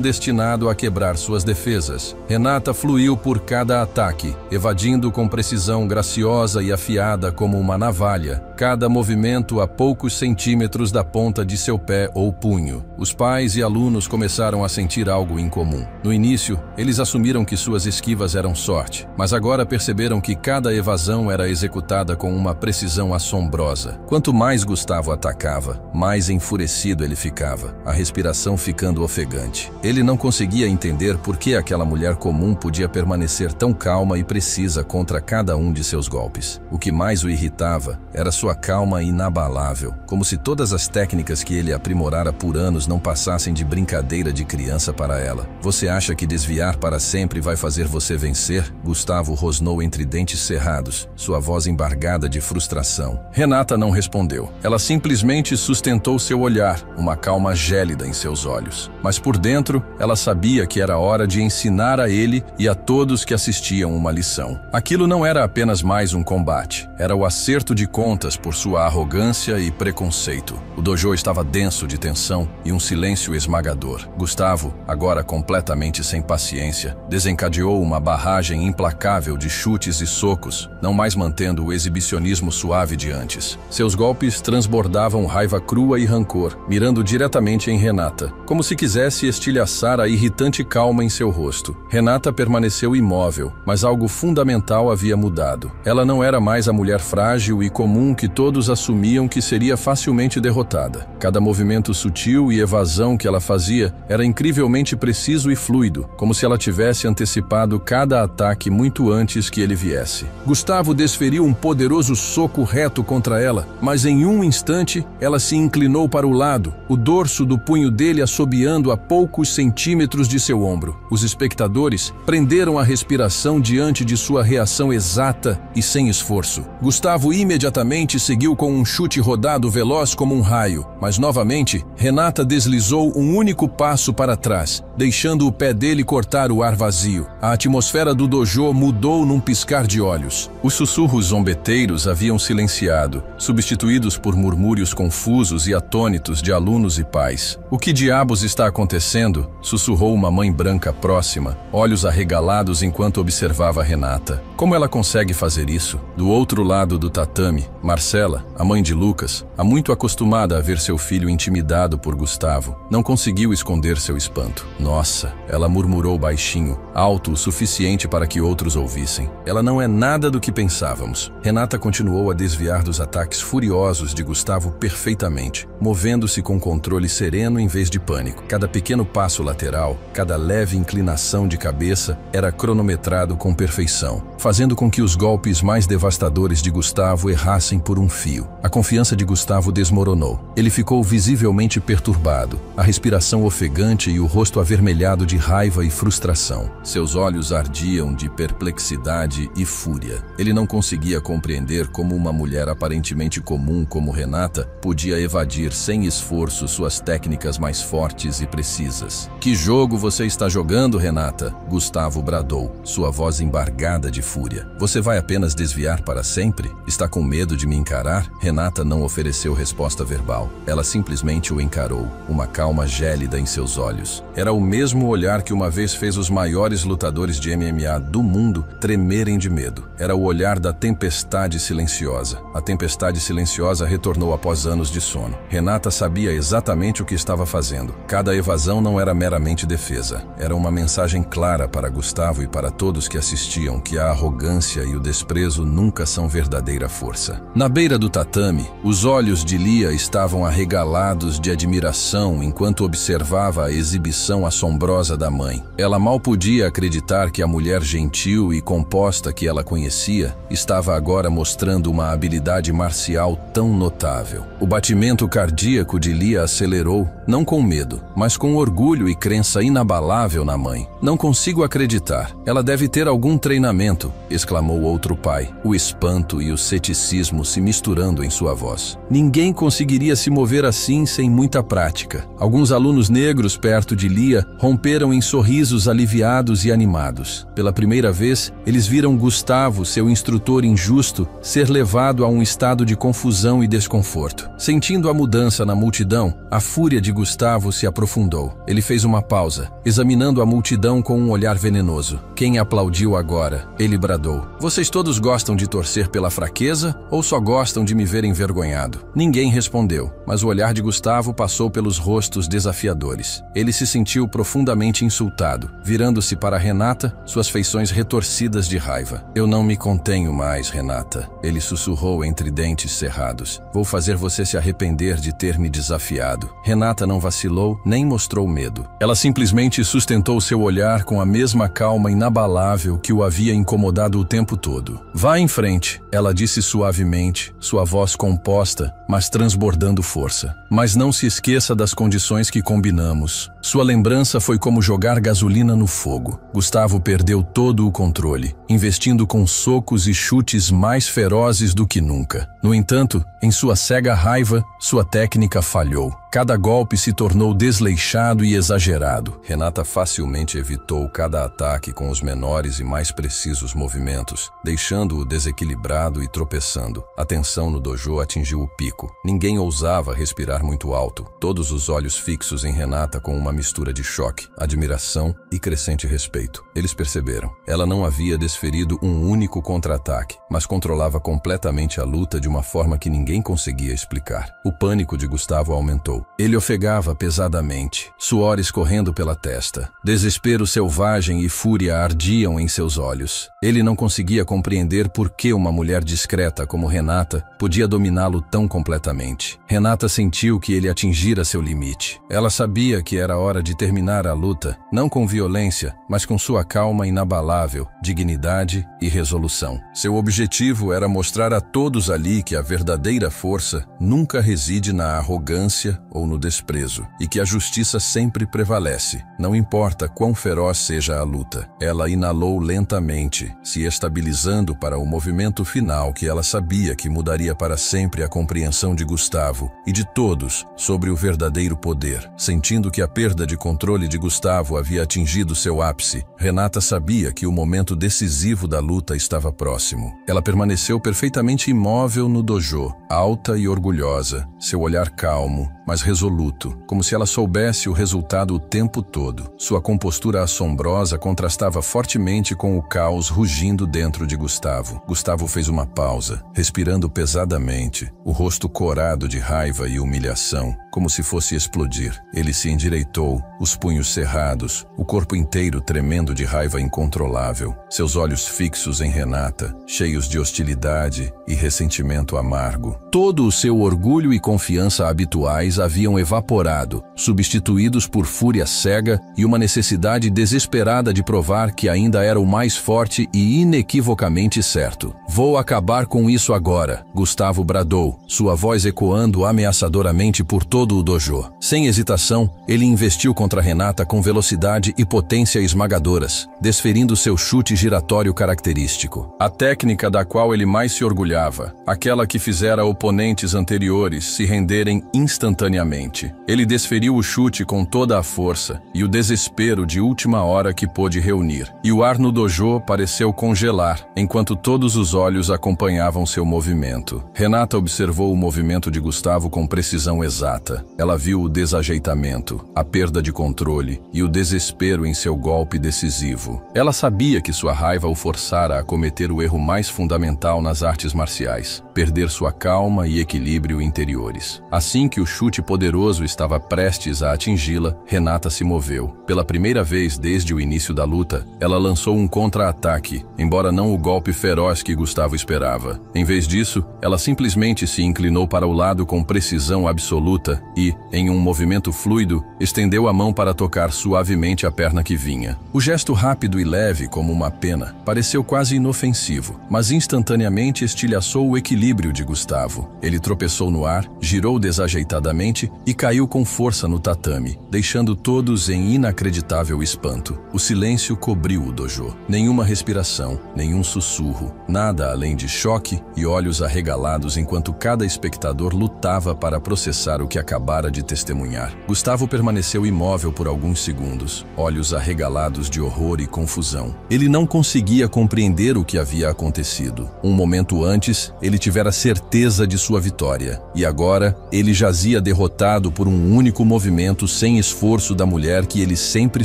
destinado a quebrar suas defesas. Renata fluiu por cada ataque, evadindo com precisão graciosa e afiada como uma navalha, cada movimento a poucos centímetros da ponta de seu pé ou punho. Os pais e alunos começaram a sentir algo incomum. No início, eles assumiram que suas esquivas eram sorte, mas agora perceberam que cada evasão era executada com uma precisão assombrosa. Quanto mais Gustavo atacava, mais enfurecido ele ficava, a respiração ficando ofegante. Ele não conseguia entender por que aquela mulher comum podia permanecer tão calma e precisa contra cada um de seus golpes. O que mais o irritava era sua calma inabalável, como se todas as técnicas que ele aprimorara por anos não passassem de brincadeira de criança para ela. Você acha que desviar para sempre vai fazer você vencer? Gustavo rosnou entre dentes cerrados, sua voz embargada de frustração. Renata não respondeu. Ela simplesmente sustentou seu olhar, uma calma gélida em seus olhos. Mas por dentro, ela sabia que era hora de ensinar a ele e a todos que assistiam uma lição. Aquilo não era apenas mais um combate, era o acerto de contas por sua arrogância e preconceito. O dojo estava denso de tensão e um silêncio esmagador. Gustavo, agora completamente sem paciência, desencadeou uma barragem implacável de chutes e socos, não mais mantendo o exibicionismo suave de antes. Seus golpes transbordavam raiva crua e rancor, mirando diretamente em Renata, como se quisesse estilhaçar a irritante calma em seu rosto. Renata permaneceu imóvel, mas algo fundamental havia mudado. Ela não era mais a mulher frágil e comum que todos assumiam que seria facilmente derrotada. Cada movimento sutil e evasão que ela fazia era incrivelmente preciso e fluido, como se ela tivesse antecipado cada ataque muito antes que ele viesse. Gustavo desferiu um poderoso soco reto contra ela, mas em um instante ela se inclinou para o lado, o dorso do punho dele assobiando a poucos centímetros de seu ombro. Os espectadores prenderam a respiração diante de sua reação exata e sem esforço. Gustavo imediatamente seguiu com um chute rodado veloz como um raio, mas novamente Renata deslizou um único passo para trás, deixando o pé dele cortar o ar vazio. A atmosfera do dojo mudou num piscar de olhos. Os sussurros zombeteiros haviam silenciado, substituídos por murmúrios confusos e atônitos de alunos e pais. O que diabos está acontecendo? Sussurrou uma mãe branca próxima, olhos arregalados enquanto observava Renata. Como ela consegue fazer isso? Do outro lado do tatame, Marcela, a mãe de Lucas, há muito acostumada a ver seu filho intimidado por Gustavo, não conseguiu esconder seu espanto. Nossa, ela murmurou baixinho, alto o suficiente para que outros ouvissem. Ela não é nada do que pensávamos. Renata continuou a desviar dos ataques furiosos de Gustavo perfeitamente, movendo-se com controle sereno em vez de pânico. Cada pequeno passo lateral, cada leve inclinação de cabeça era cronometrado com perfeição, fazendo com que os golpes mais devastadores de Gustavo errassem por um fio. A confiança de Gustavo desmoronou. Ele ficou visivelmente perturbado, a respiração ofegante e o rosto avermelhado de raiva e frustração. Seus olhos ardiam de perplexidade e fúria. Ele não conseguia compreender como uma mulher aparentemente comum como Renata podia evadir sem esforço suas técnicas mais fortes e precisas. Que jogo você está jogando, Renata? Gustavo bradou, sua voz embargada de fúria. Você vai apenas desviar para sempre? Está com medo de me encarar? Renata não ofereceu resposta verbal. Ela simplesmente o encarou, uma calma gélida em seus olhos. Era o mesmo olhar que uma vez fez os maiores lutadores de MMA do mundo tremerem de medo. Era o olhar da tempestade silenciosa. A tempestade silenciosa retornou após anos de sono. Renata sabia exatamente o que estava fazendo. Cada evasão não era meramente defesa. Era uma mensagem clara para Gustavo e para todos que assistiam que a arrogância e o desprezo nunca são verdadeira força. Na beira do tatame, os olhos de Lia estavam arregalados de admiração enquanto observava a exibição assombrosa da mãe. Ela mal podia acreditar que a mulher gentil e composta que ela conhecia estava agora mostrando uma habilidade marcial tão notável. O batimento cardíaco de Lia acelerou, não com medo, mas com orgulho e crença inabalável na mãe. "Não consigo acreditar. Ela deve ter algum treinamento", exclamou outro pai, o espanto e o ceticismo se misturando em sua voz. Ninguém conseguiria se mover assim sem muita prática. Alguns alunos negros perto de Lia romperam em sorrisos aliviados e animados. Pela primeira vez, eles viram Gustavo, seu instrutor injusto, ser levado a um estado de confusão e desconforto. Sentindo a mudança na multidão, a fúria de Gustavo se aprofundou. Ele fez uma pausa, examinando a multidão com um olhar venenoso. "Quem aplaudiu agora?" Ele bradou. "Vocês todos gostam de torcer pela fraqueza ou só gostam de me ver envergonhado?" Ninguém respondeu, mas o olhar de Gustavo passou pelos rostos desafiadores. Ele se sentiu profundamente insultado. Virando-se para Renata, suas feições retorcidas de raiva. "Eu não me contenho mais, Renata", ele sussurrou entre dentes cerrados. "Vou fazer você se arrepender de ter me desafiado." Renata não vacilou, nem mostrou medo. Ela simplesmente sustentou seu olhar com a mesma calma inabalável que o havia incomodado o tempo todo. "Vá em frente", ela disse suavemente, sua voz composta, mas transbordando força. "Mas não se esqueça das condições que combinamos." Sua lembrança foi como jogar gasolina no fogo. Gustavo perdeu todo o controle, investindo com socos e chutes mais ferozes do que nunca. No entanto, em sua cega raiva, sua técnica falhou. Cada golpe se tornou desleixado e exagerado. Renata facilmente evitou cada ataque com os menores e mais precisos movimentos, deixando-o desequilibrado e tropeçando. A tensão no dojo atingiu o pico. Ninguém ousava respirar muito alto, todos os olhos fixos em Renata com uma mistura de choque, admiração e crescente respeito. Eles perceberam. Ela não havia desferido um único contra-ataque, mas controlava completamente a luta de uma forma que ninguém conseguia explicar. O pânico de Gustavo aumentou. Ele ofegava pesadamente, suor escorrendo pela testa. Desespero selvagem e fúria ardiam em seus olhos. Ele não conseguia compreender por que uma mulher discreta como Renata podia dominá-lo tão completamente. Renata sentiu que ele atingira seu limite. Ela sabia que era hora de terminar a luta, não com violência, mas com sua calma inabalável, dignidade e resolução. Seu objetivo era mostrar a todos ali que a verdadeira força nunca reside na arrogância ou no desprezo, e que a justiça sempre prevalece, não importa quão feroz seja a luta. Ela inalou lentamente, se estabilizando para o movimento final que ela sabia que mudaria para sempre a compreensão de Gustavo e de todos sobre o verdadeiro poder. Sentindo que a perda de controle de Gustavo havia atingido seu ápice, Renata sabia que o momento decisivo da luta estava próximo. Ela permaneceu perfeitamente imóvel no dojo, alta e orgulhosa, seu olhar calmo, mas resoluto, como se ela soubesse o resultado o tempo todo. Sua compostura assombrosa contrastava fortemente com o caos rugindo dentro de Gustavo. Gustavo fez uma pausa, respirando pesadamente, o rosto corado de raiva e humilhação, como se fosse explodir. Ele se endireitou, os punhos cerrados, o corpo inteiro tremendo de raiva incontrolável, seus olhos fixos em Renata, cheios de hostilidade e ressentimento amargo. Todo o seu orgulho e confiança habituais haviam evaporado, substituídos por fúria cega e uma necessidade desesperada de provar que ainda era o mais forte e inequivocamente certo. "Vou acabar com isso agora", Gustavo bradou, sua voz ecoando ameaçadoramente por todo o dojo. Sem hesitação, ele investiu contra Renata com velocidade e potência esmagadoras, desferindo seu chute giratório característico. A técnica da qual ele mais se orgulhava, aquela que fizera oponentes anteriores se renderem instantaneamente instantaneamente. Ele desferiu o chute com toda a força e o desespero de última hora que pôde reunir. E o ar no dojo pareceu congelar, enquanto todos os olhos acompanhavam seu movimento. Renata observou o movimento de Gustavo com precisão exata. Ela viu o desajeitamento, a perda de controle e o desespero em seu golpe decisivo. Ela sabia que sua raiva o forçara a cometer o erro mais fundamental nas artes marciais: perder sua calma e equilíbrio interiores. Assim que o chute poderoso estava prestes a atingi-la, Renata se moveu. Pela primeira vez desde o início da luta, ela lançou um contra-ataque, embora não o golpe feroz que Gustavo esperava. Em vez disso, ela simplesmente se inclinou para o lado com precisão absoluta e, em um movimento fluido, estendeu a mão para tocar suavemente a perna que vinha. O gesto rápido e leve como uma pena pareceu quase inofensivo, mas instantaneamente estilhaçou o equilíbrio de Gustavo. Ele tropeçou no ar, girou desajeitadamente e caiu com força no tatame, deixando todos em inacreditável espanto. O silêncio cobriu o dojo. Nenhuma respiração, nenhum sussurro, nada além de choque e olhos arregalados enquanto cada espectador lutava para processar o que acabara de testemunhar. Gustavo permaneceu imóvel por alguns segundos, olhos arregalados de horror e confusão. Ele não conseguia compreender o que havia acontecido. Um momento antes, ele tivera certeza de sua vitória, e agora ele jazia derrotado por um único movimento sem esforço da mulher que ele sempre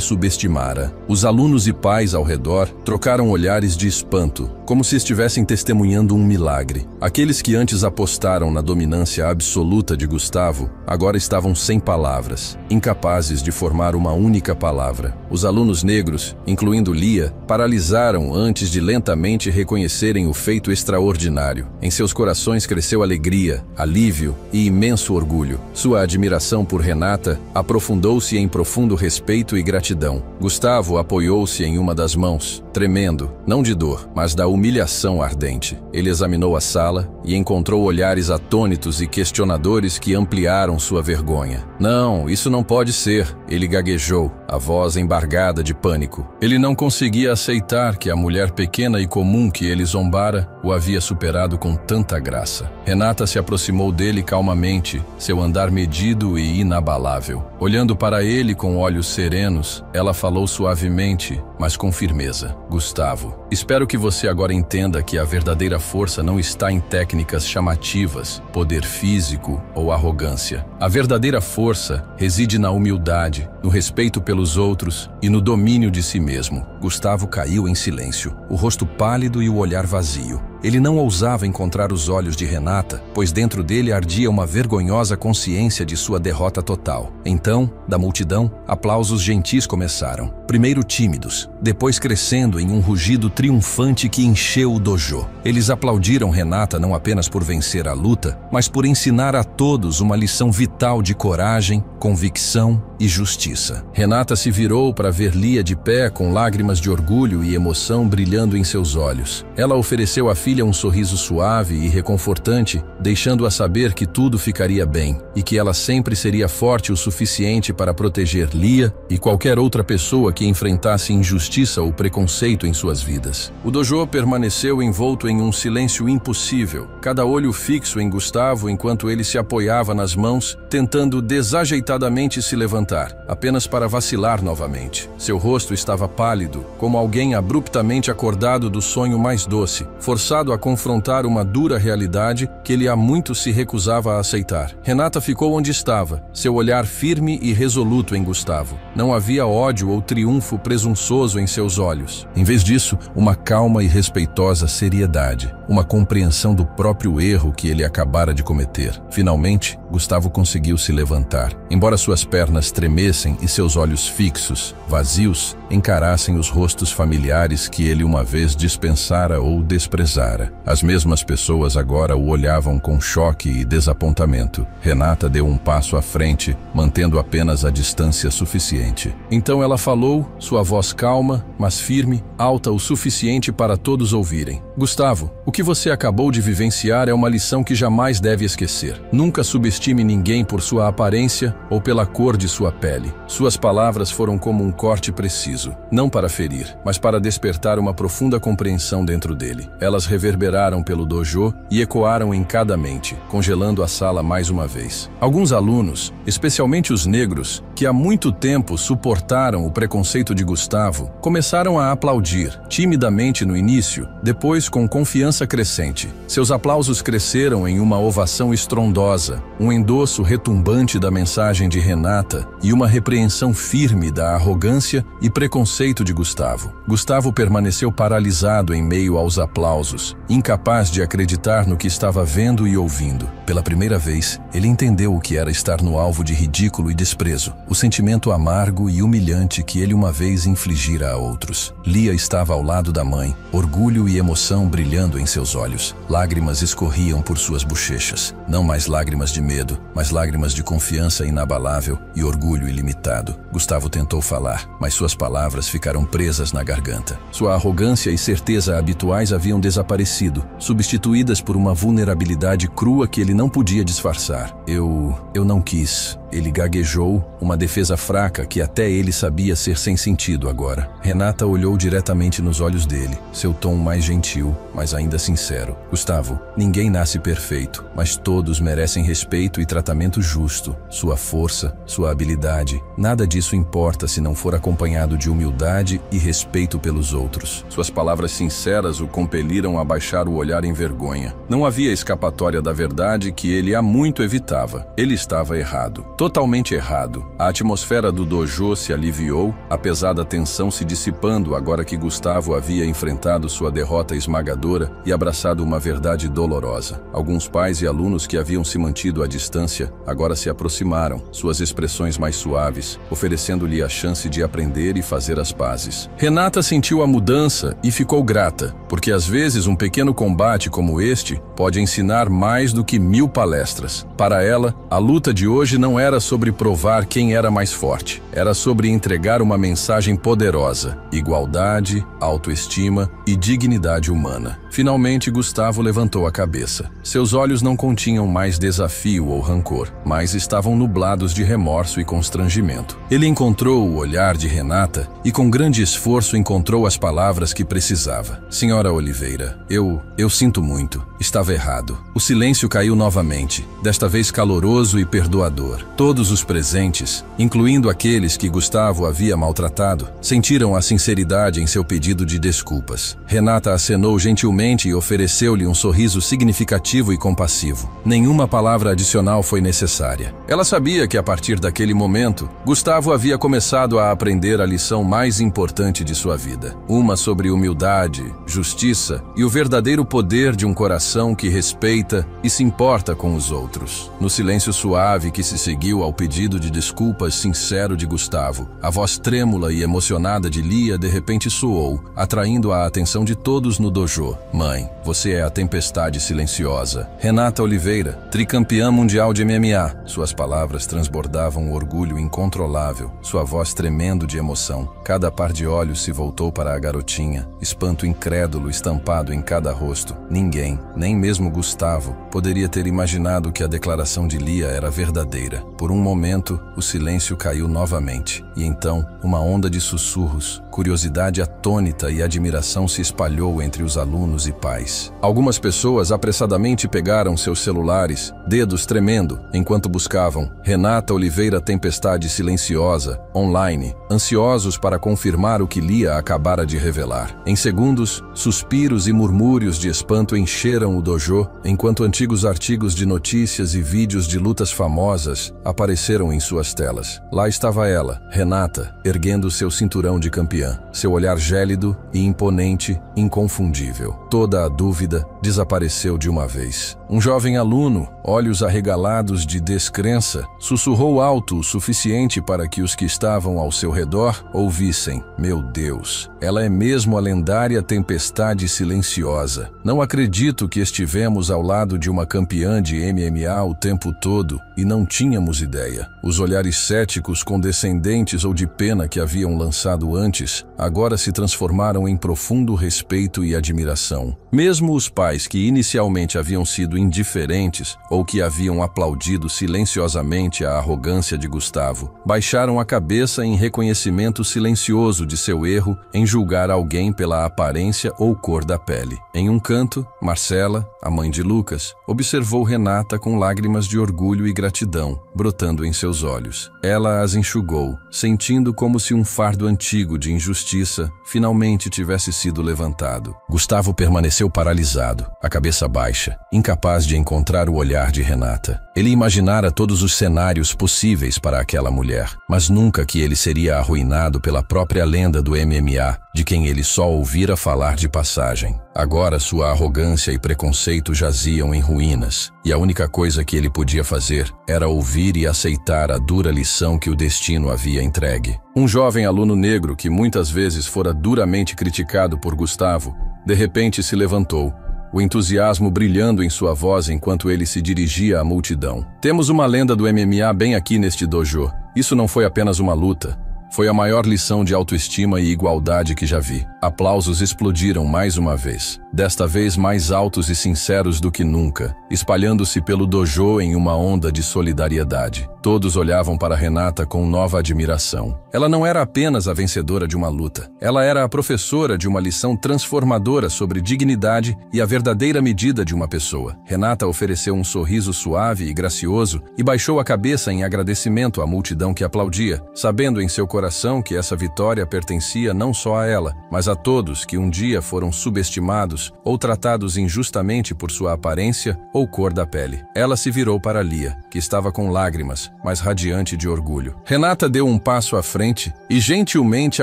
subestimara. Os alunos e pais ao redor trocaram olhares de espanto, como se estivessem testemunhando um milagre. Aqueles que antes apostaram na dominância absoluta de Gustavo, agora estavam sem palavras, incapazes de formar uma única palavra. Os alunos negros, incluindo Lia, paralisaram antes de lentamente reconhecerem o feito extraordinário. Em seus corações cresceu alegria, alívio e imenso orgulho. Sua admiração por Renata aprofundou-se em profundo respeito e gratidão. Gustavo apoiou-se em uma das mãos, tremendo, não de dor, mas da humilhação ardente. Ele examinou a sala e encontrou olhares atônitos e questionadores que ampliaram sua vergonha. "Não, isso não pode ser", ele gaguejou, a voz embargada de pânico. Ele não conseguia aceitar que a mulher pequena e comum que ele zombara o havia superado com tanta graça. Renata se aproximou dele calmamente, seu andar medido e inabalável. Olhando para ele com olhos serenos, ela falou suavemente, mas com firmeza: "Gustavo, espero que você agora entenda que a verdadeira força não está em técnicas chamativas, poder físico ou arrogância. A verdadeira força reside na humildade, no respeito pelos outros e no domínio de si mesmo." Gustavo caiu em silêncio, o rosto pálido e o olhar vazio. Ele não ousava encontrar os olhos de Renata, pois dentro dele ardia uma vergonhosa consciência de sua derrota total. Então, da multidão, aplausos gentis começaram. Primeiro tímidos, depois crescendo em um rugido triunfante que encheu o dojo. Eles aplaudiram Renata não apenas por vencer a luta, mas por ensinar a todos uma lição vital de coragem, convicção e justiça. Renata se virou para ver Lia de pé com lágrimas de orgulho e emoção brilhando em seus olhos. Ela ofereceu à filha um sorriso suave e reconfortante, deixando-a saber que tudo ficaria bem e que ela sempre seria forte o suficiente para proteger Lia e qualquer outra pessoa que enfrentasse injustiça ou preconceito em suas vidas. O dojo permaneceu envolto em um silêncio impossível, cada olho fixo em Gustavo enquanto ele se apoiava nas mãos, tentando desajeitadamente se levantar, apenas para vacilar novamente. Seu rosto estava pálido, como alguém abruptamente acordado do sonho mais doce, forçado a confrontar uma dura realidade que ele há muito se recusava a aceitar. Renata ficou onde estava, seu olhar firme e resoluto em Gustavo. Não havia ódio ou triunfo presunçoso em seus olhos. Em vez disso, uma calma e respeitosa seriedade, uma compreensão do próprio erro que ele acabara de cometer. Finalmente, Gustavo conseguiu se levantar. Embora suas pernas tremessem e seus olhos fixos, vazios, encarassem os rostos familiares que ele uma vez dispensara ou desprezara. As mesmas pessoas agora o olhavam com choque e desapontamento. Renata deu um passo à frente, mantendo apenas a distância suficiente. Então ela falou, sua voz calma, mas firme, alta o suficiente para todos ouvirem. Gustavo, o que você acabou de vivenciar é uma lição que jamais deve esquecer. Nunca subestime ninguém por sua aparência ou pela cor de sua pele. Suas palavras foram como um corte preciso, não para ferir, mas para despertar uma profunda compreensão dentro dele. Elas reverberaram pelo dojo e ecoaram em cada mente, congelando a sala mais uma vez. Alguns alunos, especialmente os negros, que há muito tempo suportaram o preconceito de Gustavo, começaram a aplaudir, timidamente no início, depois com confiança crescente. Seus aplausos cresceram em uma ovação estrondosa, um endosso retumbante da mensagem de Renata e uma repreensão firme da arrogância e preconceito de Gustavo. Gustavo permaneceu paralisado em meio aos aplausos, incapaz de acreditar no que estava vendo e ouvindo. Pela primeira vez, ele entendeu o que era estar no alvo de ridículo e desprezo, o sentimento amargo e humilhante que ele uma vez infligira a outros. Lia estava ao lado da mãe, orgulho e emoção brilhando em seus olhos. Lágrimas escorriam por suas bochechas. Não mais lágrimas de medo, mas lágrimas de confiança inabalável e orgulho ilimitado. Gustavo tentou falar, mas suas palavras ficaram presas na garganta. Sua arrogância e certeza habituais haviam desaparecido, substituídas por uma vulnerabilidade crua que ele não podia disfarçar. Eu não quis. Ele gaguejou, uma defesa fraca que até ele sabia ser sem sentido agora. Renata olhou diretamente nos olhos dele, seu tom mais gentil, mas ainda sincero. Gustavo, ninguém nasce perfeito, mas todos merecem respeito e tratamento justo. Sua força, sua habilidade, nada disso importa se não for acompanhado de humildade e respeito pelos outros. Suas palavras sinceras o compeliram a baixar o olhar em vergonha. Não havia escapatória da verdade que ele há muito evitava. Ele estava errado. Totalmente errado. A atmosfera do dojo se aliviou, a pesada tensão se dissipando agora que Gustavo havia enfrentado sua derrota esmagadora e abraçado uma verdade dolorosa. Alguns pais e alunos que haviam se mantido à distância agora se aproximaram, suas expressões mais suaves, oferecendo-lhe a chance de aprender e fazer as pazes. Renata sentiu a mudança e ficou grata, porque às vezes um pequeno combate como este pode ensinar mais do que 1000 palestras. Para ela, a luta de hoje não era sobre provar quem era mais forte. Era sobre entregar uma mensagem poderosa: igualdade, autoestima e dignidade humana. Finalmente, Gustavo levantou a cabeça. Seus olhos não continham mais desafio ou rancor, mas estavam nublados de remorso e constrangimento. Ele encontrou o olhar de Renata e com grande esforço encontrou as palavras que precisava. Senhora Oliveira, eu sinto muito. Estava errado. O silêncio caiu novamente, desta vez caloroso e perdoador. Todos os presentes, incluindo aqueles que Gustavo havia maltratado, sentiram a sinceridade em seu pedido de desculpas. Renata acenou gentilmente e ofereceu-lhe um sorriso significativo e compassivo. Nenhuma palavra adicional foi necessária. Ela sabia que a partir daquele momento, Gustavo havia começado a aprender a lição mais importante de sua vida. Uma sobre humildade, justiça e o verdadeiro poder de um coração que respeita e se importa com os outros. No silêncio suave que se seguiu ao pedido de desculpas sincero de Gustavo, a voz trêmula e emocionada de Lia de repente soou, atraindo a atenção de todos no dojo. Mãe, você é a tempestade silenciosa. Renata Oliveira, tricampeã mundial de MMA. Suas palavras transbordavam um orgulho incontrolável, sua voz tremendo de emoção. Cada par de olhos se voltou para a garotinha, espanto incrédulo estampado em cada rosto. Ninguém, nem mesmo Gustavo, poderia ter imaginado que a declaração de Lia era verdadeira. Por um momento, o silêncio caiu novamente, e então, uma onda de sussurros, curiosidade atônita e admiração se espalhou entre os alunos e pais. Algumas pessoas apressadamente pegaram seus celulares, dedos tremendo, enquanto buscavam Renata Oliveira Tempestade Silenciosa, online, ansiosos para confirmar o que Lia acabara de revelar. Em segundos, suspiros e murmúrios de espanto encheram o dojo, enquanto antigos artigos de notícias e vídeos de lutas famosas apareceram em suas telas. Lá estava ela, Renata, erguendo seu cinturão de campeã, seu olhar gélido e imponente, inconfundível. Toda a dúvida desapareceu de uma vez. Um jovem aluno, olhos arregalados de descrença, sussurrou alto o suficiente para que os que estavam ao seu redor ouvissem. Meu Deus, ela é mesmo a lendária tempestade silenciosa. Não acredito que estivemos ao lado de uma campeã de MMA o tempo todo e não tínhamos ideia. Os olhares céticos, condescendentes ou de pena que haviam lançado antes, agora se transformaram em profundo respeito e admiração. Mesmo os pais que inicialmente haviam sido indiferentes ou que haviam aplaudido silenciosamente a arrogância de Gustavo, baixaram a cabeça em reconhecimento silencioso de seu erro em julgar alguém pela aparência ou cor da pele. Em um canto, Marcela, a mãe de Lucas, observou Renata com lágrimas de orgulho e gratidão brotando em seus olhos. Ela as enxugou, sentindo como se um fardo antigo de injustiça finalmente tivesse sido levantado. Gustavo permaneceu paralisado, a cabeça baixa, incapaz de encontrar o olhar de Renata. Ele imaginara todos os cenários possíveis para aquela mulher, mas nunca que ele seria arruinado pela própria lenda do MMA, de quem ele só ouvira falar de passagem. Agora sua arrogância e preconceito jaziam em ruínas, e a única coisa que ele podia fazer era ouvir e aceitar a dura lição que o destino havia entregue. Um jovem aluno negro que muitas vezes fora duramente criticado por Gustavo, de repente se levantou, o entusiasmo brilhando em sua voz enquanto ele se dirigia à multidão. Temos uma lenda do MMA bem aqui neste dojo. Isso não foi apenas uma luta. Foi a maior lição de autoestima e igualdade que já vi. Aplausos explodiram mais uma vez, desta vez mais altos e sinceros do que nunca, espalhando-se pelo dojo em uma onda de solidariedade. Todos olhavam para Renata com nova admiração. Ela não era apenas a vencedora de uma luta. Ela era a professora de uma lição transformadora sobre dignidade e a verdadeira medida de uma pessoa. Renata ofereceu um sorriso suave e gracioso e baixou a cabeça em agradecimento à multidão que aplaudia, sabendo em seu coração que essa vitória pertencia não só a ela, mas a todos que um dia foram subestimados ou tratados injustamente por sua aparência ou cor da pele. Ela se virou para Lia, que estava com lágrimas, mas radiante de orgulho. Renata deu um passo à frente e gentilmente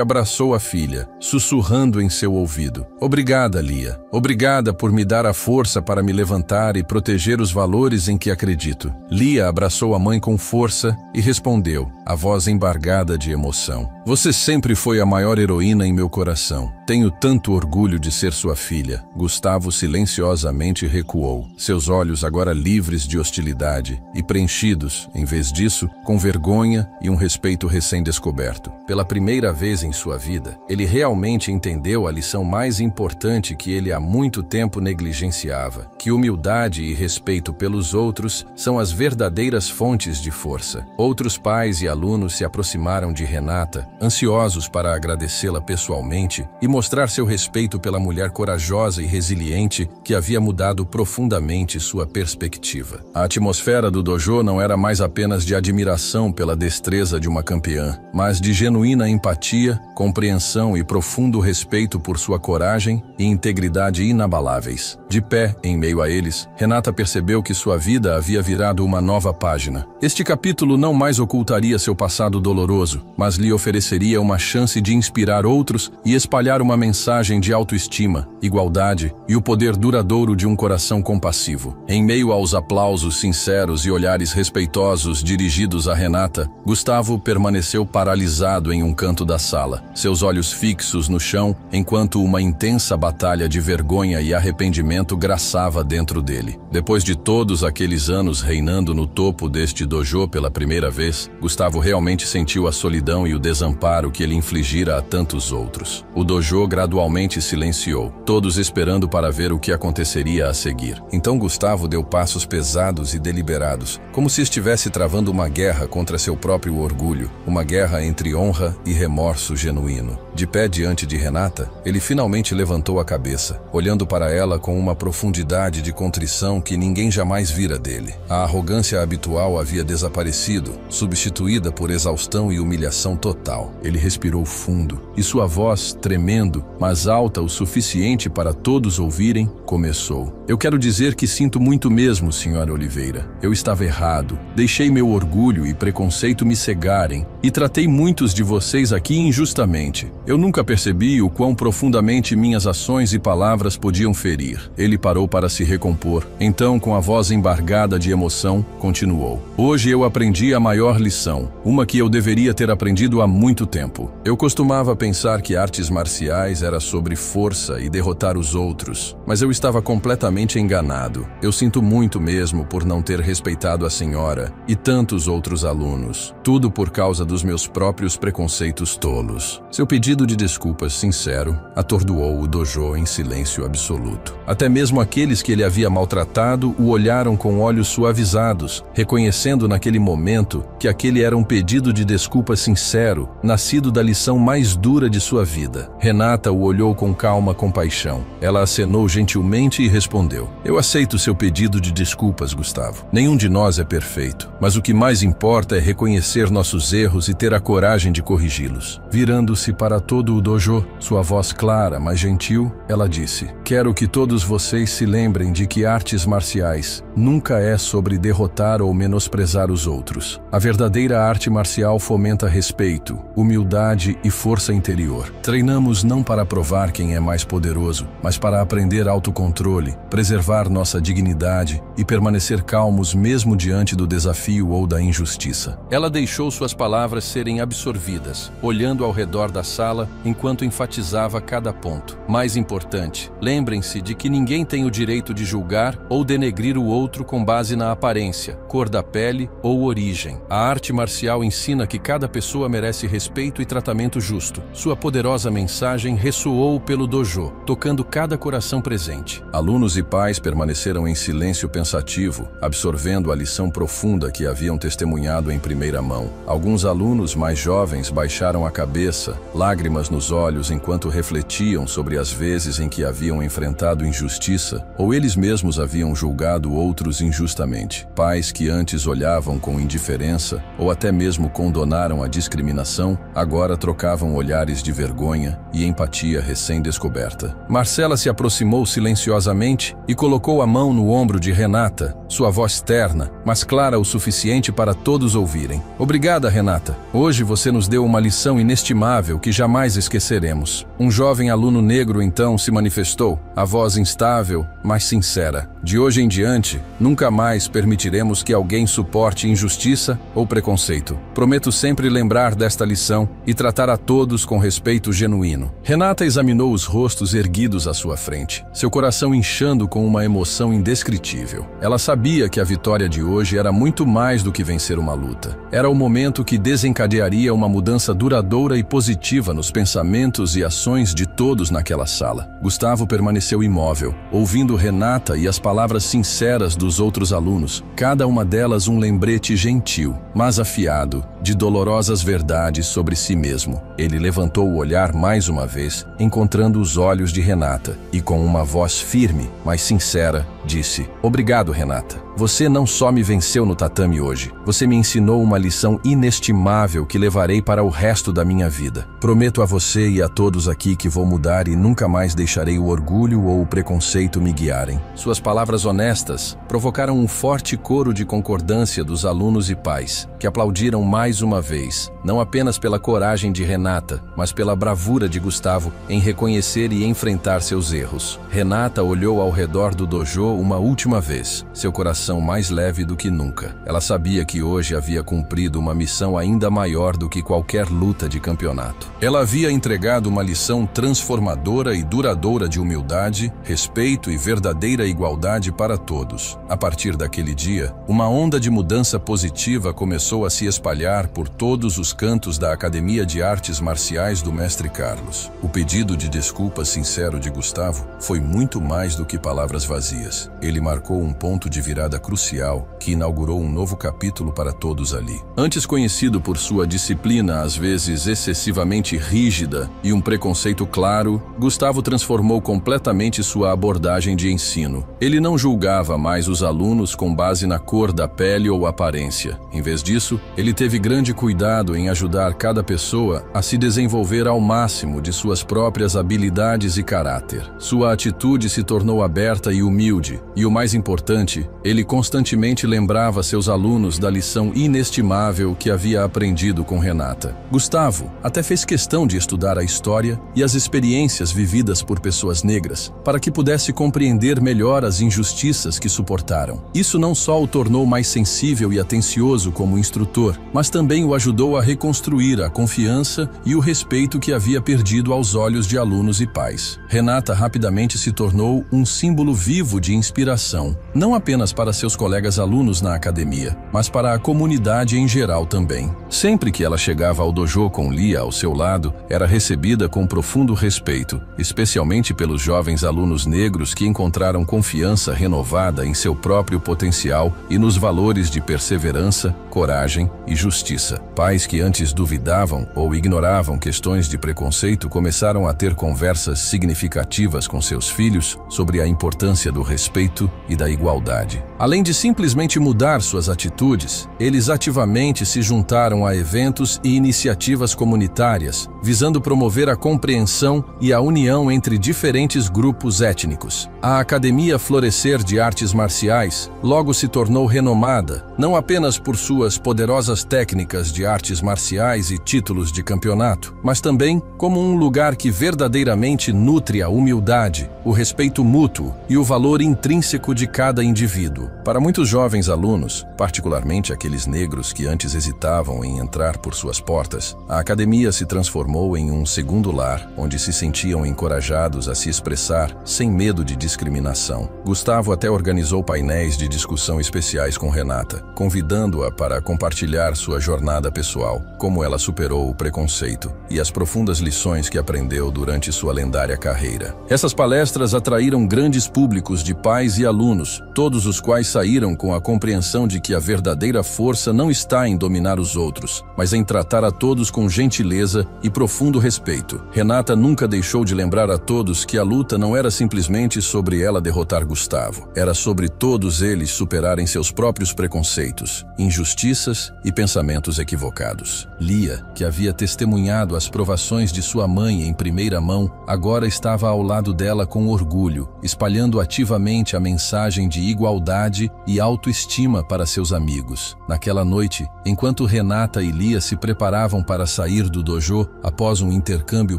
abraçou a filha, sussurrando em seu ouvido. Obrigada, Lia. Obrigada por me dar a força para me levantar e proteger os valores em que acredito. Lia abraçou a mãe com força e respondeu, a voz embargada de emoção. Você sempre foi a maior heroína em meu coração. Tenho tanto orgulho de ser sua filha. Gustavo silenciosamente recuou, seus olhos agora livres de hostilidade e preenchidos, em vez disso, com vergonha e um respeito recém-descoberto. Pela primeira vez em sua vida, ele realmente entendeu a lição mais importante que ele há muito tempo negligenciava, que humildade e respeito pelos outros são as verdadeiras fontes de força. Outros pais e alunos se aproximaram de Renata, ansiosos para agradecê-la pessoalmente e mostrar seu respeito pela mulher corajosa e resiliente que havia mudado profundamente sua perspectiva. A atmosfera do dojo não era mais apenas de admiração pela destreza de uma campeã, mas de genuína empatia, compreensão e profundo respeito por sua coragem e integridade inabaláveis. De pé, em meio a eles, Renata percebeu que sua vida havia virado uma nova página. Este capítulo não mais ocultaria seu passado doloroso, mas lhe ofereceria uma chance de inspirar outros e espalhar uma mensagem de autoestima, igualdade e o poder duradouro de um coração compassivo. Em meio aos aplausos sinceros e olhares respeitosos dirigidos a Renata, Gustavo permaneceu paralisado em um canto da sala, seus olhos fixos no chão, enquanto uma intensa batalha de vergonha e arrependimento graçava dentro dele. Depois de todos aqueles anos reinando no topo deste dojo pela primeira vez, Gustavo realmente sentiu a solidão e o desamparo que ele infligira a tantos outros. O dojo gradualmente silenciou, todos esperando para ver o que aconteceria a seguir. Então Gustavo deu passos pesados e deliberados, como se estivesse travando uma guerra contra seu próprio orgulho, uma guerra entre honra e remorso genuíno. De pé diante de Renata, ele finalmente levantou a cabeça, olhando para ela com uma profundidade de contrição que ninguém jamais vira dele. A arrogância habitual havia desaparecido, substituída por exaustão e humilhação total. Ele respirou fundo, e sua voz, tremendo, mas alta o suficiente para todos ouvirem, começou. Eu quero dizer que sinto muito mesmo, Sra. Oliveira. Eu estava errado. Deixei meu orgulho e preconceito me cegarem e tratei muitos de vocês aqui injustamente. Eu nunca percebi o quão profundamente minhas ações e palavras podiam ferir. Ele parou para se recompor. Então, com a voz embargada de emoção, continuou. Hoje eu aprendi a maior lição, uma que eu deveria ter aprendido há muito tempo. Eu costumava pensar que artes marciais era sobre força e derrotar os outros, mas eu estava completamente enganado. Eu sinto muito mesmo por não ter respeitado a senhora e tantos outros alunos. Tudo por causa dos meus próprios preconceitos tolos. Seu pedido de desculpas sincero atordoou o dojo em silêncio absoluto. Até mesmo aqueles que ele havia maltratado o olharam com olhos suavizados, reconhecendo naquele momento que aquele era um pedido de desculpa sincero, nascido da lição mais dura de sua vida. Renata o olhou com calma compaixão. Ela acenou gentilmente e respondeu: Eu aceito seu pedido de desculpas, Gustavo. Nenhum de nós é perfeito, mas o que mais importa é reconhecer nossos erros e ter a coragem de corrigi-los. Virando-se para todo o dojo, sua voz clara, mas gentil, ela disse: Quero que todos vocês se lembrem de que artes marciais nunca é sobre derrotar ou menosprezar os outros. A verdadeira arte marcial fomenta respeito, humildade e força interior. Treinamos não para provar quem é mais poderoso, mas para aprender autocontrole, preservar nossa dignidade e permanecer calmos mesmo diante do desafio ou da injustiça. Ela deixou suas palavras serem absorvidas, olhando ao redor da sala enquanto enfatizava cada ponto. Mais importante, lembrem-se de que ninguém tem o direito de julgar ou denegrir o outro com base na aparência, cor da pele ou origem. A arte marcial ensina que cada pessoa merece respeito e tratamento justo. Sua poderosa mensagem ressoou pelo dojo, tocando cada coração presente. Alunos e pais permaneceram em silêncio pensativo, absorvendo a lição profunda que haviam testemunhado em primeira mão. Alguns alunos mais jovens baixaram a cabeça, lágrimas nos olhos enquanto refletiam sobre as vezes em que haviam enfrentado injustiça ou eles mesmos haviam julgado outros injustamente. Pais que antes olhavam com indiferença ou até mesmo condonaram a discriminação, agora trocavam olhares de vergonha e empatia recém-descoberta. Marcela se aproximou silenciosamente e colocou a mão no ombro de Renata, sua voz terna, mas clara o suficiente para todos ouvirem. Obrigada, Renata. Hoje você nos deu uma lição inestimável que jamais esqueceremos. Um jovem aluno negro então se manifestou, a voz instável, mas sincera. De hoje em diante, nunca mais permitiremos que alguém suporte injustiça ou preconceito. Prometo sempre lembrar desta lição e tratar a todos com respeito genuíno. Renata examinou os rostos erguidos à sua frente, seu coração inchando com uma emoção indescritível. Ela sabia que a vitória de hoje era muito mais do que vencer uma luta. Era o momento que desencadearia uma mudança duradoura e positiva nos pensamentos e ações de todos naquela sala. Gustavo permaneceu imóvel, ouvindo Renata e as palavras sinceras dos outros alunos, cada uma delas um lembrete gentil, mas afiado, de dolorosas verdades sobre si mesmo. Ele levantou o olhar mais uma vez, encontrando os olhos de Renata, e com uma voz firme, mas sincera, disse: Obrigado, Renata. Você não só me venceu no tatame hoje, você me ensinou uma lição inestimável que levarei para o resto da minha vida. Prometo a você e a todos aqui que vou mudar e nunca mais deixarei o orgulho ou o preconceito me guiarem. Suas palavras honestas provocaram um forte coro de concordância dos alunos e pais, que aplaudiram mais uma vez, não apenas pela coragem de Renata, mas pela bravura de Gustavo em reconhecer e enfrentar seus erros. Renata olhou ao redor do dojo uma última vez, seu coração mais leve do que nunca. Ela sabia que hoje havia cumprido uma missão ainda maior do que qualquer luta de campeonato. Ela havia entregado uma lição transformadora e duradoura de humildade, respeito e verdadeira igualdade para todos. A partir daquele dia, uma onda de mudança positiva começou a se espalhar por todos os cantos da Academia de Artes Marciais do Mestre Carlos. O pedido de desculpa sincero de Gustavo foi muito mais do que palavras vazias. Ele marcou um ponto de virada crucial que inaugurou um novo capítulo para todos ali. Antes conhecido por sua disciplina, às vezes excessivamente rígida, e um preconceito claro, Gustavo transformou completamente sua abordagem de ensino. Ele não julgava mais os alunos com base na cor da pele ou aparência. Em vez disso, ele teve grande cuidado em ajudar cada pessoa a se desenvolver ao máximo de suas próprias habilidades e caráter. Sua atitude se tornou aberta e humilde, humildade. E o mais importante, ele constantemente lembrava seus alunos da lição inestimável que havia aprendido com Renata. Gustavo até fez questão de estudar a história e as experiências vividas por pessoas negras, para que pudesse compreender melhor as injustiças que suportaram. Isso não só o tornou mais sensível e atencioso como instrutor, mas também o ajudou a reconstruir a confiança e o respeito que havia perdido aos olhos de alunos e pais. Renata rapidamente se tornou um símbolo vivo de inspiração, não apenas para seus colegas alunos na academia, mas para a comunidade em geral também. Sempre que ela chegava ao dojo com Lia ao seu lado, era recebida com profundo respeito, especialmente pelos jovens alunos negros que encontraram confiança renovada em seu próprio potencial e nos valores de perseverança, coragem e justiça. Pais que antes duvidavam ou ignoravam questões de preconceito começaram a ter conversas significativas com seus filhos sobre a importância do respeito e da igualdade. Além de simplesmente mudar suas atitudes, eles ativamente se juntaram a eventos e iniciativas comunitárias, visando promover a compreensão e a união entre diferentes grupos étnicos. A Academia Florescer de Artes Marciais logo se tornou renomada, não apenas por suas poderosas técnicas de artes marciais e títulos de campeonato, mas também como um lugar que verdadeiramente nutre a humildade, o respeito mútuo e o valor intrínseco de cada indivíduo. Para muitos jovens alunos, particularmente aqueles negros que antes hesitavam em entrar por suas portas, a academia se transformou em um segundo lar, onde se sentiam encorajados a se expressar sem medo de discriminação. Gustavo até organizou painéis de discussão especiais com Renata, convidando-a para compartilhar sua jornada pessoal, como ela superou o preconceito e as profundas lições que aprendeu durante sua lendária carreira. Essas palestras atraíram grandes públicos de pais e alunos, todos os quais saíram com a compreensão de que a verdadeira força não está em dominar os outros, mas em tratar a todos com gentileza e profundo respeito. Renata nunca deixou de lembrar a todos que a luta não era simplesmente sobre ela derrotar Gustavo, era sobre todos eles superarem seus próprios preconceitos, injustiças e pensamentos equivocados. Lia, que havia testemunhado as provações de sua mãe em primeira mão, agora estava ao lado dela com orgulho, espalhando ativamente a mensagem de igualdade e autoestima para seus amigos. Naquela noite, enquanto Renata e Lia se preparavam para sair do dojo após um intercâmbio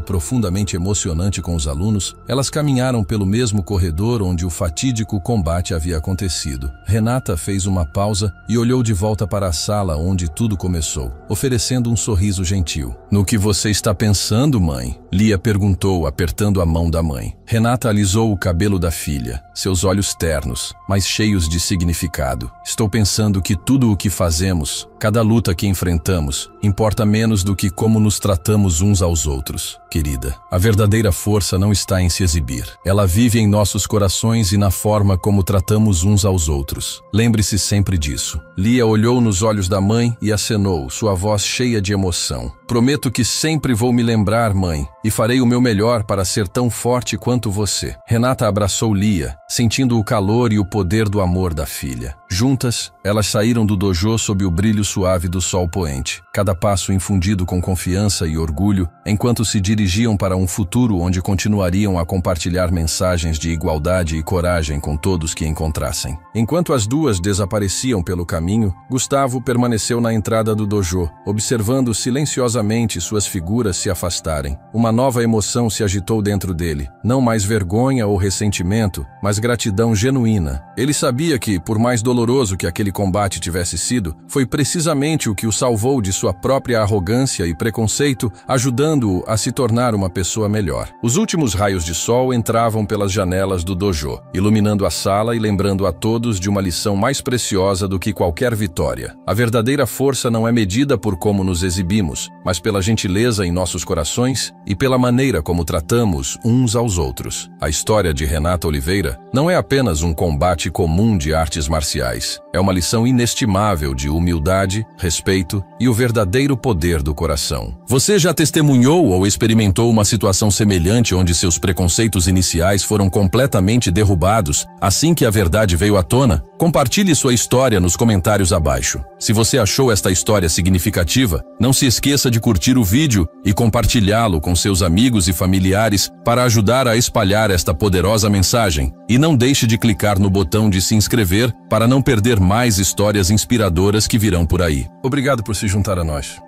profundamente emocionante com os alunos, elas caminharam pelo mesmo corredor onde o fatídico combate havia acontecido. Renata fez uma pausa e olhou de volta para a sala onde tudo começou, oferecendo um sorriso gentil. "No que você está pensando, mãe?" Lia perguntou, apertando a mão da mãe. Renata alisou o cabelo da filha, seus olhos ternos, mas cheios de significado. "Estou pensando que tudo o que fazemos, cada luta que enfrentamos, importa menos do que como nos tratamos uns aos outros. Querida, a verdadeira força não está em se exibir. Ela vive em nossos corações e na forma como tratamos uns aos outros. Lembre-se sempre disso." Lia olhou nos olhos da mãe e acenou, sua voz cheia de emoção. "Prometo que sempre vou me lembrar, mãe, e farei o meu melhor para ser tão forte quanto você." Renata abraçou Lia, sentindo o calor e o poder do amor da filha. Juntas, elas saíram do dojo sob o brilho suave do sol poente, cada passo infundido com confiança e orgulho, enquanto se dirigiam para um futuro onde continuariam a compartilhar mensagens de igualdade e coragem com todos que encontrassem. Enquanto as duas desapareciam pelo caminho, Gustavo permaneceu na entrada do dojo, observando silenciosamente suas figuras se afastarem. Uma nova emoção se agitou dentro dele, não mais vergonha ou ressentimento, mas gratidão genuína. Ele sabia que, por mais doloroso que aquele combate tivesse sido, foi precisamente o que o salvou de sua própria arrogância e preconceito, ajudando-o a se tornar uma pessoa melhor. Os últimos raios de sol entravam pelas janelas do dojo, iluminando a sala e lembrando a todos de uma lição mais preciosa do que qualquer vitória. A verdadeira força não é medida por como nos exibimos, mas pela gentileza em nossos corações e pela maneira como tratamos uns aos outros. A história de Renata Oliveira não é apenas um combate comum de artes marciais. iniciais. É uma lição inestimável de humildade, respeito e o verdadeiro poder do coração. Você já testemunhou ou experimentou uma situação semelhante onde seus preconceitos iniciais foram completamente derrubados assim que a verdade veio à tona? Compartilhe sua história nos comentários abaixo. Se você achou esta história significativa, não se esqueça de curtir o vídeo e compartilhá-lo com seus amigos e familiares para ajudar a espalhar esta poderosa mensagem. E não deixe de clicar no botão de se inscrever para não perder mais histórias inspiradoras que virão por aí. Obrigado por se juntar a nós.